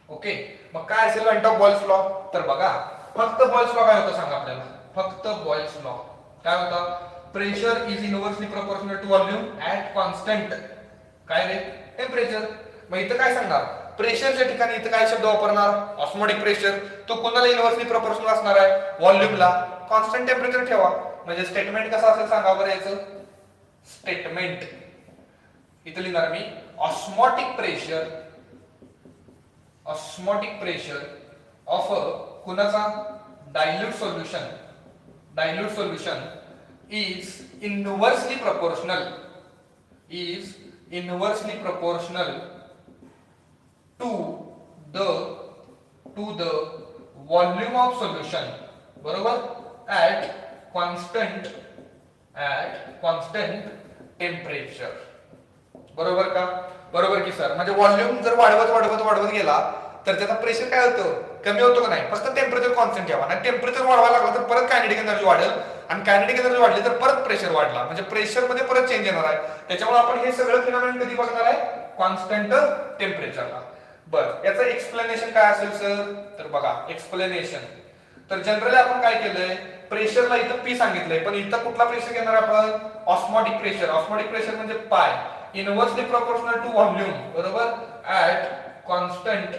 Okay, मग काय असेल वेन टॉप बॉइल्स लॉ, तर बघा फक्त बॉइल्स लॉ काय होतं सांगा आपल्याला, फक्त बॉइल्स लॉ काय होता, pressure is inversely proportional to volume at constant काय रे, टेम्परेचर. मग इथं काय सांगणार, प्रेशरच्या ठिकाणी इथं काय शब्द वापरणार, ऑस्मोटिक प्रेशर. तो कोणाला इनवर्सली प्रोपोर्शनल असणार आहे, व्हॉल्यूमला. कॉन्स्टंट टेम्परेचर ठेवा. म्हणजे स्टेटमेंट कसं असेल सांगा बरं याचं, स्टेटमेंट इथं लिहिणार मी osmotic pressure, osmotic pressure of कुणाचा, dilute solution, dilute solution is inversely proportional, is inversely proportional to the volume of solution बरोबर at constant temperature. बरोबर का, बरोबर की सर. म्हणजे व्हॉल्यूम जर वाढवत वाढवत वाढवत गेला तर त्याचा प्रेशर काय होतं, कमी होतो का नाही, फक्त टेम्परेचर कॉन्स्टंट ठेवा. आणि टेम्परेचर वाढवायला लागलं तर परत कायनेटिक एनर्जी वाढेल, आणि कायनेटिक एनर्जी वाढली तर परत प्रेशर वाढला, म्हणजे प्रेशर मध्ये परत चेंज येणार आहे. त्याच्यामुळे आपण हे सगळं फिनॉमिनन कधी बघणार आहे, कॉन्स्टंट टेम्परेचरला. बरं, याचं एक्सप्लेनेशन काय असेल सर, तर बघा एक्सप्लेनेशन. तर जनरली आपण काय केलंय, प्रेशरला इथं पी सांगितलंय, पण इथं कुठला प्रेशर घेणार आपण, ऑस्मोटिक प्रेशर. ऑस्मोटिक प्रेशर म्हणजे पाय, इनवर्सली प्रोपोर्शनल टू व्हॉल्यूम बरोबर ऍट कॉन्स्टंट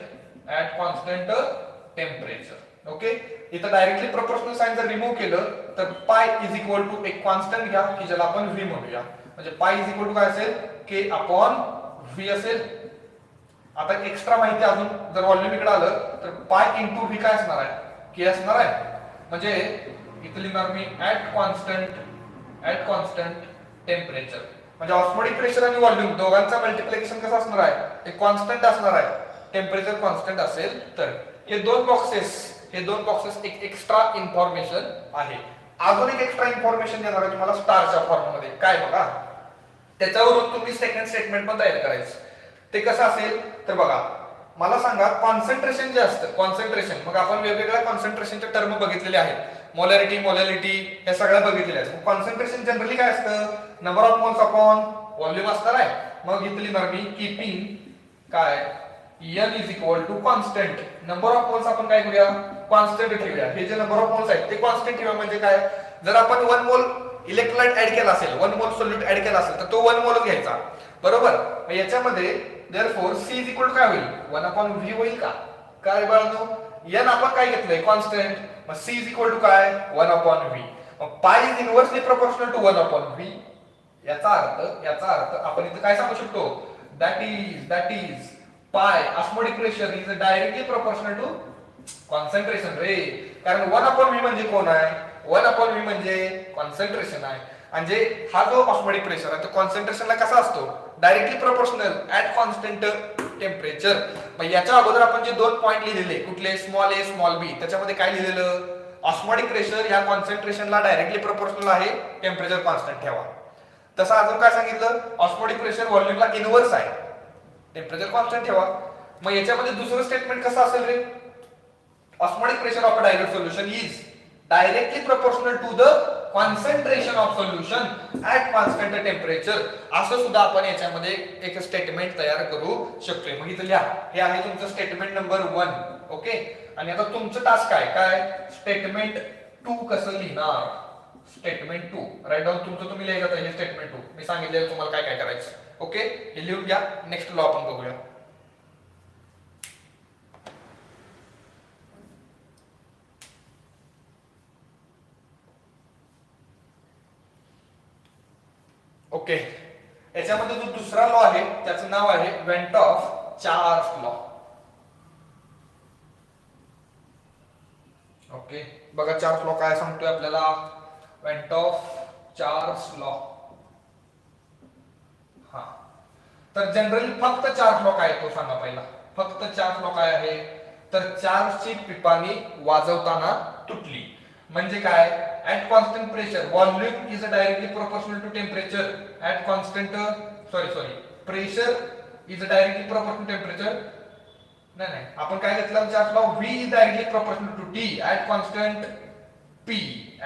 टेम्परेचर. ओके, इथं डायरेक्टली प्रोपोर्शनल साइन जर रिमूव्ह केलं तर पाय इज इक्वल टू एक कॉन्स्टंट घ्या की ज्याला आपण व्ही म्हणूया. म्हणजे पाय इज इक्वल टू काय असेल, के अपॉन व्ही असेल. आता एक्स्ट्रा माहिती अजून जर व्हॉल्यूम इकडे आलं तर पाय इंटू व्ही काय असणार आहे, के असणार आहे. म्हणजे इथं लिहिणार मी ऍट कॉन्स्टंट टेम्परेचर. म्हणजे ऑस्मोटिक प्रेशर आणि व्हॉल्यूम दोघांचा मल्टिप्लिकेशन कसं असणार आहे, ते कॉन्स्टंट असणार आहे. टेम्परेचर कॉन्स्टंट असेल तर हे दोन बॉक्सेस एक एक्स्ट्रा इन्फॉर्मेशन आहे. अजून एक एक्स्ट्रा इन्फॉर्मेशन देणार आहे तुम्हाला स्टारच्या फॉर्ममध्ये. काय बघा, त्याच्यावरून तुम्ही सेकंड स्टेटमेंट पण तयार करायचं. ते कसं असेल तर बघा, मला सांगा कॉन्सन्ट्रेशन जे असतं, कॉन्सन्ट्रेशन, मग आपण वेगवेगळ्या कॉन्सन्ट्रेशनच्या टर्म बघितलेले आहेत, मोलॅरिटी हे सगळं बघितलेलं आहे. कॉन्सन्ट्रेशन जनरली काय असतं, number of moles upon volume असणार आहे. मग इथं लिहिणार मी कीपिंग काय, n is equal to constant. Number of moles आपण काय करूया, कॉन्स्टंट ठेवूया. हे जे नंबर ऑफ मोल्स आहेत ते कॉन्स्टंट ठेवूया. म्हणजे काय, जर आपण 1 मोल इलेक्ट्रोलाइट ऍड केला असेल, 1 मोल सोल्यूट ऍड केला असेल तर तो 1 मोलच घ्यायचा बरोबर. याच्यामध्ये therefore c is equal to काय होईल, 1/v होईल का, काय बाळांनो, n आपण काय घेतलंय, कॉन्स्टंट. मग c इज इक्वल टू काय, 1/v. मग पाय is inversely proportional to 1/v. याचा अर्थ आपण इथे काय सांगू शकतो, that is pi osmotic pressure is directly proportional to concentration रे, कारण 1/v म्हणजे कोण आहे, 1/v म्हणजे कॉन्सन्ट्रेशन आहे. म्हणजे हा जो ऑस्मोटिक प्रेशर आहे तो कॉन्सन्ट्रेशनला कसा असतो, directly proportional at constant temperature. मग याच्या अगोदर आपण जे दोन पॉइंट लिहिलेले कुठले, स्मॉल ए स्मॉल बी, त्याच्यामध्ये काय लिहिलेलं, ऑस्मोटिक प्रेशर या कॉन्सन्ट्रेशनला डायरेक्टली प्रोपोर्शनल आहे, टेम्परेचर कॉन्स्टंट ठेवा. तसं अजून काय सांगितलं, ऑस्मोटिक प्रेशर व्हॉल्यूमला इनव्हर्स आहे, टेम्परेचर कॉन्स्टंट ठेवा. मग याच्यामध्ये दुसरं स्टेटमेंट कसं असेल रे, osmotic pressure of a dilute solution is directly proportional to the concentration of solution at constant temperature. असं सुद्धा आपण याच्यामध्ये एक स्टेटमेंट तयार करू शकतोय. मग इथं लिहा, हे आहे तुमचं स्टेटमेंट नंबर 1. ओके, आणि आता तुमचं टास्क काय, स्टेटमेंट 2 कसं लिहिणार, स्टेटमेंट 2 राईट डाऊन तुमचं तुम्ही लिहायचं हे स्टेटमेंट 2. मी सांगितलेलं तुम्हाला काय काय करायचं. ओके, हे लिहून घ्या. नेक्स्ट लॉ आपण बघूया. ओके, याच्यामध्ये जो दुसरा लॉ आहे त्याचं नाव आहे went Hoff Charles law. Okay, बघा चार्ल्स लॉ काय सांगतोय आपल्याला, वेंट ऑफ चार्ल्स लॉ. हा, तर जनरली फक्त चार्ल्स लॉ काय तो सांगा पहिला, फक्त चार्ल्स लॉ काय आहे, तर चार्ल्सची पिपाणी वाजवताना तुटली. म्हणजे काय, at constant pressure volume is directly proportional to temperature at constant pressure is directly proportional to temperature. नाही आपण काय घेतलं Charles v is directly proportional to t at constant p.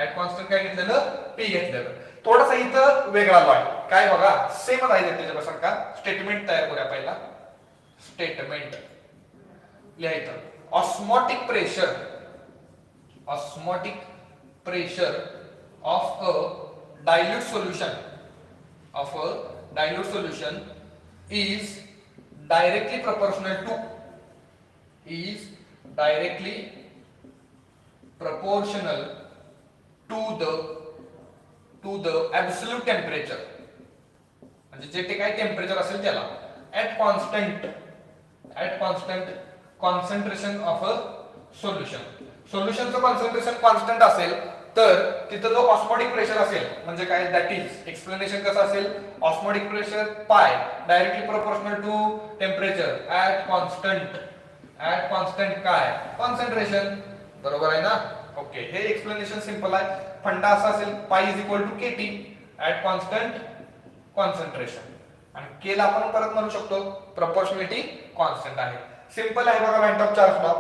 at constant काय घेतलेलं, p घेतलेलं. थोडासा इथं वेगळा लॉ आहे, काय बघा सेमच आहे त्याच्यासारखा. स्टेटमेंट तयार करूया पहिला. स्टेटमेंट लिहायचं, osmotic pressure of a dilute solution is directly proportional to the absolute temperature. म्हणजे जे काय टेम्परेचर असेल त्याला at constant concentration of a solution. सोल्युशनचं कॉन्सन्ट्रेशन कॉन्स्टंट असेल तर तिथं जो ऑस्मोटिक प्रेशर असेल म्हणजे काय, दॅट इज एक्सप्लेनेशन कसं असेल, osmotic pressure pi directly proportional to temperature at constant काय, कॉन्सन्ट्रेशन. बरोबर आहे ना. ओके, हे एक्सप्लेनेशन सिंपल आहे. फंडा असा असेल, pi is equal to KT at constant concentration. आणि केला आपण परत म्हणू शकतो प्रपोर्शनॅलिटी कॉन्स्टंट आहे. सिंपल आहे बघा वेंट ऑफ चार्ल्स लॉ.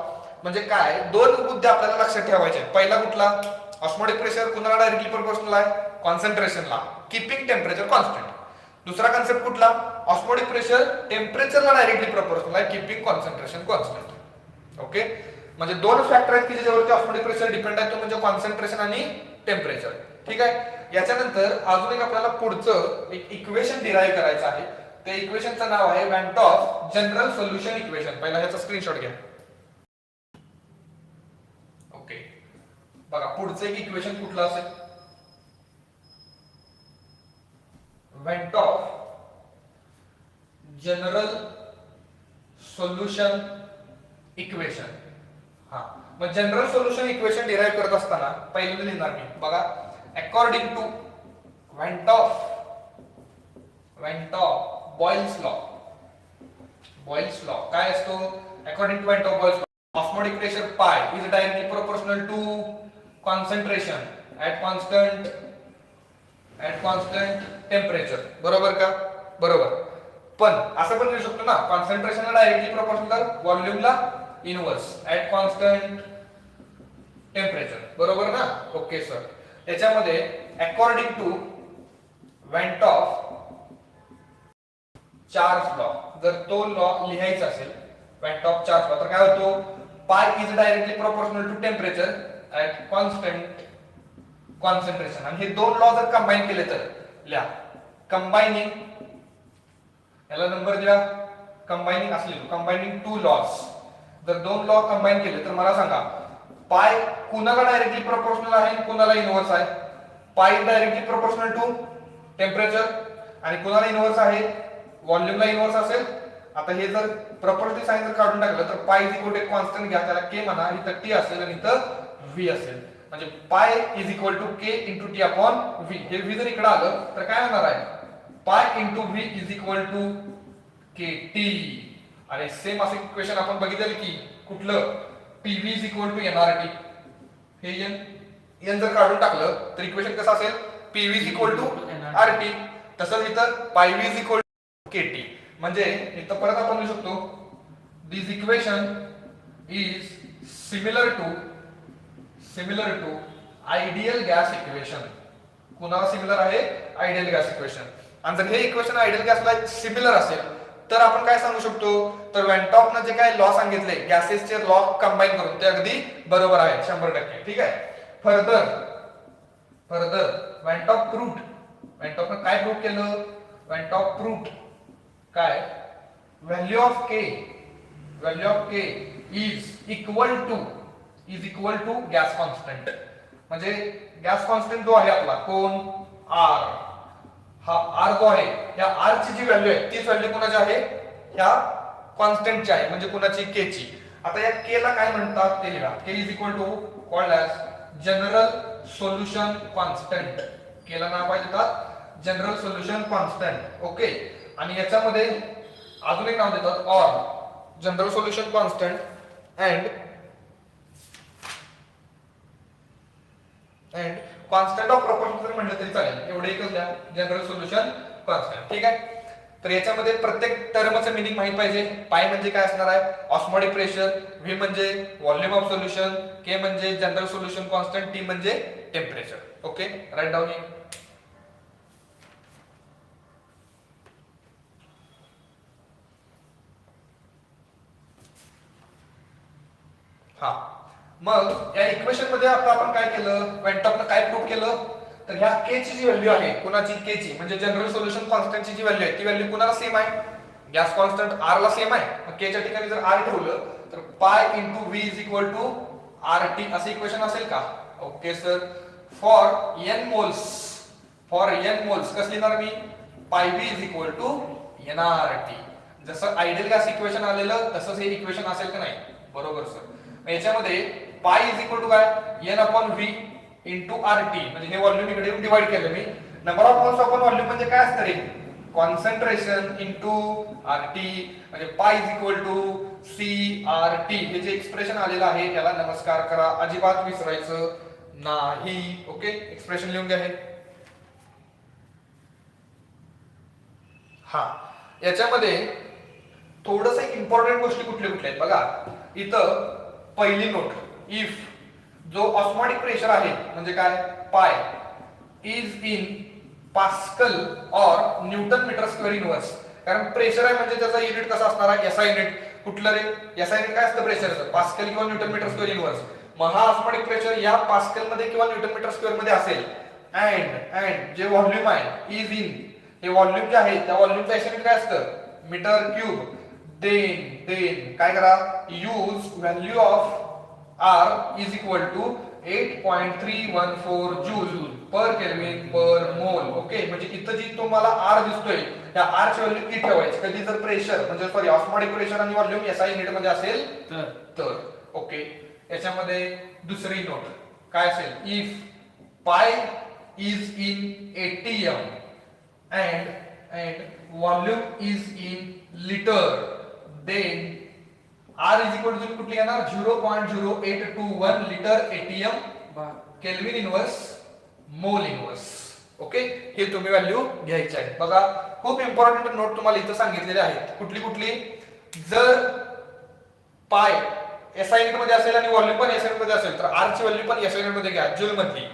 म्हणजे काय, दोन मुद्दे आपल्याला लक्षात ठेवायचे. पहिला कुठला, ऑस्मोटिक प्रेशर कुणाला डायरेक्टली प्रोपोर्शनल आहे, कॉन्सन्ट्रेशनला, कीपिंग टेम्परेचर कॉन्स्टंट. दुसरा कन्सेप्ट कुठला, ऑस्मोटिक प्रेशर टेम्परेचरला डायरेक्टली प्रोपोर्शनल आहे, कीपिंग कॉन्सन्ट्रेशन कॉन्स्टंट. ओके, म्हणजे दोन फॅक्टर आहेत की ज्याच्यावरती ऑस्मोटिक प्रेशर डिपेंड आहे, तो म्हणजे कॉन्सन्ट्रेशन आणि टेम्परेचर. ठीक आहे, याच्यानंतर अजून एक आपल्याला पुढचं एक इक्वेशन डिराईव्ह करायचं आहे. त्या इक्वेशनचं नाव आहे went of general solution equation. पहिला ह्याचा स्क्रीनशॉट घ्या. बघा पुढचं एक इक्वेशन कुठलं असेल, went of general solution equation. हा, मग जनरल सोल्युशन इक्वेशन डिराईव्ह करत असताना पहिल्यांदा लिहिणार मी बघा, according to van't Hoff Boyle's law काय असतो, according to van't Hoff Boyle's law osmotic pressure pi is directly proportional to concentration at constant temperature. बरोबर का, बरोबर. पण असं पण लिहू शकतो ना, कॉन्सन्ट्रेशनला डायरेक्टली प्रोपोर्शनल, व्हॉल्यूमला इनव्हर्स ऍट कॉन्स्टंट टेम्परेचर. बरोबर ना. ओके सर, याच्यामध्ये according to van't Hoff Charles law जर तो लॉ लिहायचा असेल, वेंट ऑफ चार्ल्स लॉ, तर काय होतो, pi is directly proportional to temperature at constant concentration. आणि हे दोन लॉ जर कंबाईन केले तर लिहा, कंबाइनिंग, याला नंबर द्या, कंबाइनिंग असले कंबाइनिंग टू लॉज. जर दोन लॉ कंबाईन केले तर मला सांगा, पाय कुणाला डायरेक्टली प्रोपोर्शनल आहे, कुणाला इनव्हर्स आहे. पाय डायरेक्टली प्रोपोर्शनल टू टेम्परेचर आणि कुणाला इनव्हर्स आहे, व्हॉल्यूमला इनव्हर्स असेल आता हे जर प्रॉपर्टी साइन जर काढून टाकलं तर पाय इज इक्वल टू एक कॉन्स्टंट घ्या, त्याला के म्हणा, इथं टी असेल आणि इथं व्ही असेल, म्हणजे pi is equal to K into T upon V. हे व्ही जर इकडे आलं तर काय होणार आहे, pi into V is equal to K T. आणि सेम असं इक्वेशन आपण बघितलं की कुठलं, PV is equal to NRT. हे एन जर काढून टाकलं तर इक्वेशन कसं असेल, PV is equal to RT. तसंच इथं pi V is equal to KT. म्हणजे इथं परत आपण लिहू शकतो, दिस equation is similar to ideal gas equation. कुणाला सिमिलर आहे, आयडियल गॅस इक्वेशन. आणि जर हे इक्वेशन आयडियल गॅसला सिमिलर असेल तर आपण काय सांगू शकतो, तर वेंटॉपनं जे काय लॉ सांगितले गॅसेसचे लॉ कंबाईन करून ते अगदी बरोबर आहे 100%. ठीक आहे. फर्दर वेंटॉपनं काय प्रूव्ह केलं, वेंटॉप प्रूव्ह काय, value of K is equal to gas constant. म्हणजे गॅस कॉन्स्टंट जो आहे आपला कोण, आर. हा आर जो आहे, या आर ची जी व्हॅल्यू आहे तीच व्हॅल्यू कोणाची आहे, ह्या कॉन्स्टंटची आहे, म्हणजे कोणाची, के ची. आता या के ला काय म्हणतात ते लिहा. K is equal to called as general solution constant. केला नाव काय देतात, जनरल सोल्युशन कॉन्स्टंट. ओके. आणि याच्यामध्ये अजून एक नाव देतात, or general solution constant and constant of proportion जर म्हणलं तरी चालेल, एवढे एकच द्या, जनरल सोल्युशन कॉन्स्टंट. ठीक आहे. तर याच्यामध्ये प्रत्येक टर्मचं मिनिंग माहित पाहिजे. पाय म्हणजे काय असणार आहे, ऑस्मोटिक प्रेशर, व्ही म्हणजे व्हॉल्यूम ऑफ सोल्युशन, के म्हणजे जनरल सोल्युशन कॉन्स्टंट, टी म्हणजे टेम्परेचर. Okay, write down. हा, मग या इक्वेशन मध्ये आता आपण काय केलं, वेंटॉपनं काय प्रूव्ह केलं, तर ह्या के ची जी व्हॅल्यू आहे, कुणाची, के ची म्हणजे जनरल सोल्युशन कॉन्स्टंटची जी व्हॅल्यू आहे ती व्हॅल्यू कुणाला सेम आहे, गॅस कॉन्स्टंट आर ला सेम आहे. मग के च्या ठिकाणी जर आर ठेवलं तर pi into V is equal to R T असं इक्वेशन असेल का. Okay sir. For N moles कसं लिहिणार मी, pi V is equal to N R T. जसं आयडियल गॅस इक्वेशन आलेलं तसंच हे इक्वेशन असेल का नाही, बरोबर सर. याच्यामध्ये पाय इज इक्वल टू काय, n upon V into R T, म्हणजे हे व्हॉल्यूम इकडे येऊन डिवाइड केलं मी. Number of moles upon volume म्हणजे काय असतं रे, कॉन्सन्ट्रेशन इंटू आर टी, म्हणजे pi is equal to C R T. हे जे एक्सप्रेशन आलेलं आहे याला नमस्कार करा, अजिबात विसरायचं नाही. ओके, एक्सप्रेशन लिहून घ्या हे. हा, याच्यामध्ये थोडस इम्पॉर्टंट गोष्टी कुठल्या कुठल्या आहेत बघा. इथं पहिली नोट, इफ जो ऑस्मोटिक प्रेशर आहे म्हणजे काय, pi is in pascal or newton metre square inverse. कारण प्रेशर आहे म्हणजे त्याचा युनिट कसा असणार आहे, एसआय युनिट. कुठलं रे, एसआय युनिट काय असतं प्रेशरचं, पास्कल किंवा न्यूटन मीटर स्क्वेअर इनवर्स. मग हा ऑस्मोटिक प्रेशर या पास्कल मध्ये किंवा न्यूटन मीटर स्क्वेअर मध्ये असेल. अँड जे व्हॉल्यूम आहे इज इन, हे व्हॉल्यूम जे आहे त्या व्हॉल्यूमचं एसआय युनिट काय असतं, मीटर क्यूब. देन काय करा, use value of R is equal to 8.314 joule per kelvin per mole. Okay, म्हणजे इथं जी तुम्हाला R दिसतोय त्या R ची व्हॅल्यू किती ठेवायची, कधी जर प्रेशर म्हणजे सॉरी ऑस्मोटिक प्रेशर आणि व्हॉल्यूम एसआय युनिट मध्ये असेल तर. ओके, याच्यामध्ये दुसरी नोट काय असेल, if pi is in ATM and volume is in litre, then R is equal to कुठली येणार, 0.0821 litre ATM kelvin inverse mole inverse. Okay, हे तुम्ही व्हॅल्यू घ्यायची आहे. बघा, खूप इम्पॉर्टंट नोट तुम्हाला इथं सांगितलेले आहेत. कुठली कुठली, जर पाय एसआय युनिट मध्ये असेल आणि व्हॉल्यूम पण एसआय युनिट मध्ये असेल तर R ची व्हॅल्यू पण एसआय युनिट मध्ये घ्या, जूल मधली.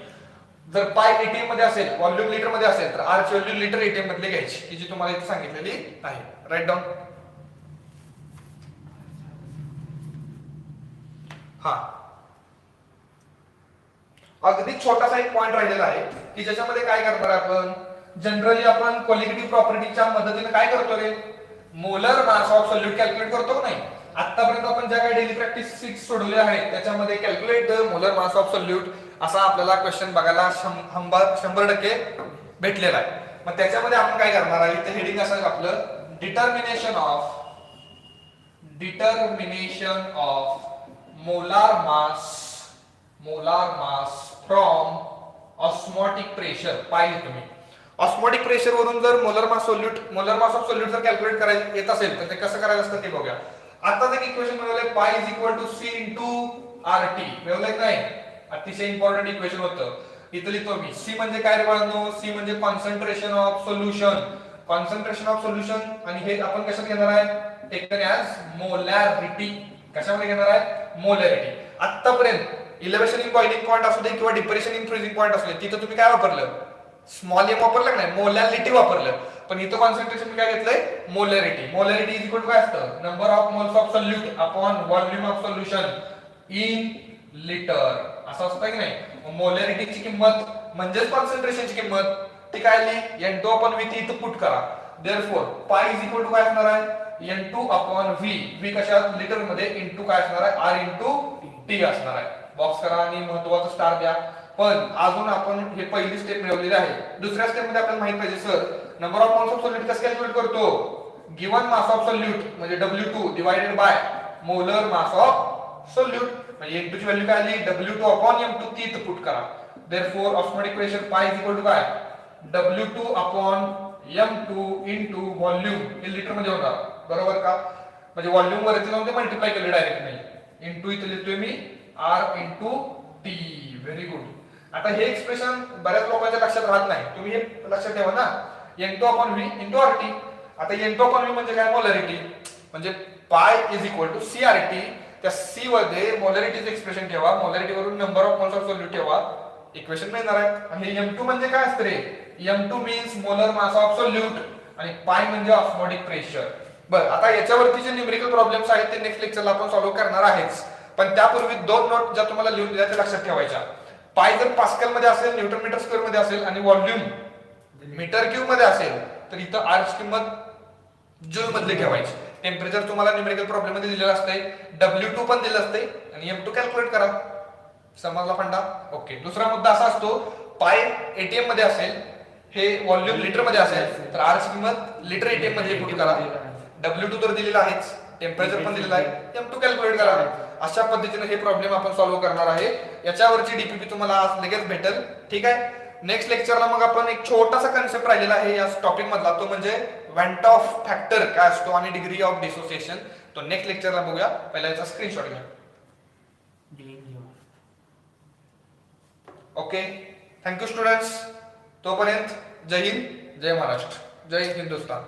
जर पाय एटीएम मध्ये असेल, व्हॉल्यूम लिटर मध्ये असेल तर R ची व्हॅल्यू लिटर एटीएम मधली घ्यायची, की जी तुम्हाला इथे सांगितलेली आहे. Write down. हा, अगदी छोटासा एक पॉइंट राहिलेला आहे की ज्याच्यामध्ये काय करणार आपण, जनरली आपण क्वालिटेटिव्ह प्रॉपर्टीच्या मदतीने काय करतो रे, molar mass of solute calculate करतो नाही. आतापर्यंत आपण ज्या काही डेली प्रॅक्टिस 6 सोडवले आहेत त्याच्यामध्ये calculate the molar mass of solute असा आपल्याला क्वेश्चन बघायला 100% भेटलेला आहे. मग त्याच्यामध्ये आपण काय करणार आहे, इथे हेडिंग असेल आपलं determination of determination of molar mass from osmotic pressure पाहिजे तुम्ही. ऑस्मोटिक प्रेशर वरून जर मोलर मास ऑफ सोल्यूट जर कॅल्क्युलेट करायला येत असेल तर ते कसं करायचं असतं ते बघूया. आता एक इक्वेशन मिळवलंय pi is equal to C into R T मिळवलंय नाही. अतिशय इम्पॉर्टंट इक्वेशन होतं. इथं लिहितो मी. सी म्हणजे काय रे बाळांनो? सी म्हणजे concentration of solution. Concentration of solution आणि हे आपण कशात घेणार आहे? Taken as molarity. कशामध्ये घेणार आहे? मोलॅरिटी. आतापर्यंत इलेव्हेशन इन बॉइलिंग पॉईंट असू दे किंवा डिप्रेशन इन फ्रीजिंग पॉईंट असू दे तिथं तुम्ही काय वापरलं? स्मॉल एम वापरलं नाही, मोलॅरिटी वापरलं. पण इथं कॉन्सन्ट्रेशन मी काय घेतलंय? Molarity. Molarity is equal to काय असतं? Number of moles of solute upon volume of solution in litre. असं असतं की नाही? मोलॅरिटीची किंमत म्हणजेच कॉन्सन्ट्रेशनची किंमत ती काय आली? N2 अपॉन V ती इथं पुट करा. देअरफॉर पाय इज इक्वल टू काय असणार आहे? N2 upon V. V कशात? लिटर मध्ये इंटू काय असणार आहे? R इंटू T असणार आहे. बॉक्स करा आणि महत्वाचं स्टार द्या. पण अजून आपण हे पहिली स्टेप मिळवलेली आहे. दुसऱ्या स्टेप मध्ये आपल्याला माहित पाहिजे sir number of moles of solute कसं कॅल्क्युलेट करतो? गिवन मास ऑफ सोल्यूट म्हणजे W2 divided by molar mass of solute. म्हणजे N2 ची व्हॅल्यू काय आली? W2 अपॉन M2 ती इथं पुट करा. Therefore osmotic pressure pi is equal to काय? W2 upon M2 into volume हे लिटर मध्ये होणार. बरोबर का? म्हणजे व्हॉल्यूम वरती जाऊन ते मल्टिप्लाय केले डायरेक्ट नाही. इंटू इथे लिहितोय मी R into T. Very good. आता हे एक्सप्रेशन बऱ्याच लोकांच्या लक्षात राहत नाही. तुम्ही हे लक्षात ठेवा ना. N2 upon V into RT. आता N2 अपॉन V म्हणजे काय? मोलॅरिटी. म्हणजे pi is equal to CRT. त्या C मध्ये मोलॅरिटीचं एक्सप्रेशन ठेवा. मोलॅरिटी वरून number of moles of solute ठेवा. इक्वेशन मिळणार आहे. आणि M2 म्हणजे काय असतं रे? M2 means molar mass of solute आणि पाय म्हणजे ऑस्मोटिक प्रेशर. बरं आता याच्यावरती जे न्यूमेरिकल प्रॉब्लेम्स आहेत ते नेक्स्ट लेक्चरला आपण सॉल्व्ह करणार आहेच. पण त्यापूर्वी दोन नोट ज्या तुम्हाला लिहून दिल्या त्या लक्षात ठेवायच्या. पाय जर पास्कल मध्ये असेल, न्यूटन मीटर स्क्वेअर मध्ये असेल आणि व्हॉल्यूम मीटर क्यूब मध्ये असेल तर इथं आर ची किंमत जूल मध्ये ठेवायची. टेम्परेचर तुम्हाला न्यूमेरिकल प्रॉब्लेम मध्ये दिलेलं असते. W2 पण दिलं असते आणि M2 कॅल्क्युलेट करा. समजला फंडा? ओके. दुसरा मुद्दा असा असतो पाय एटीएम मध्ये असेल, हे व्हॉल्यूम लिटर मध्ये असेल तर आर ची किंमत लिटर एटीएम मध्ये पुट करा. W2 तर दिलेला आहेच, टेम्परेचर पण दिलेला आहे, M2 कॅल्क्युलेट करा. अशा पद्धतीने हे प्रॉब्लेम आपण सॉल्व्ह करणार आहे. याच्यावरची डीपीपी तुम्हाला आज लगेच भेटेल. ठीक आहे. नेक्स्ट लेक्चरला मग आपण एक छोटासा कन्सेप्ट राहिलेला आहे या टॉपिक मधला, तो म्हणजे वेंट ऑफ फॅक्टर काय असतो आणि डिग्री ऑफ डिसोसिएशन. तो नेक्स्ट लेक्चरला बघूया. पहिला याचा स्क्रीनशॉट घ्या. ओके. Thank you students. तोपर्यंत जय हिंद, जय महाराष्ट्र, जय हिंदुस्तान.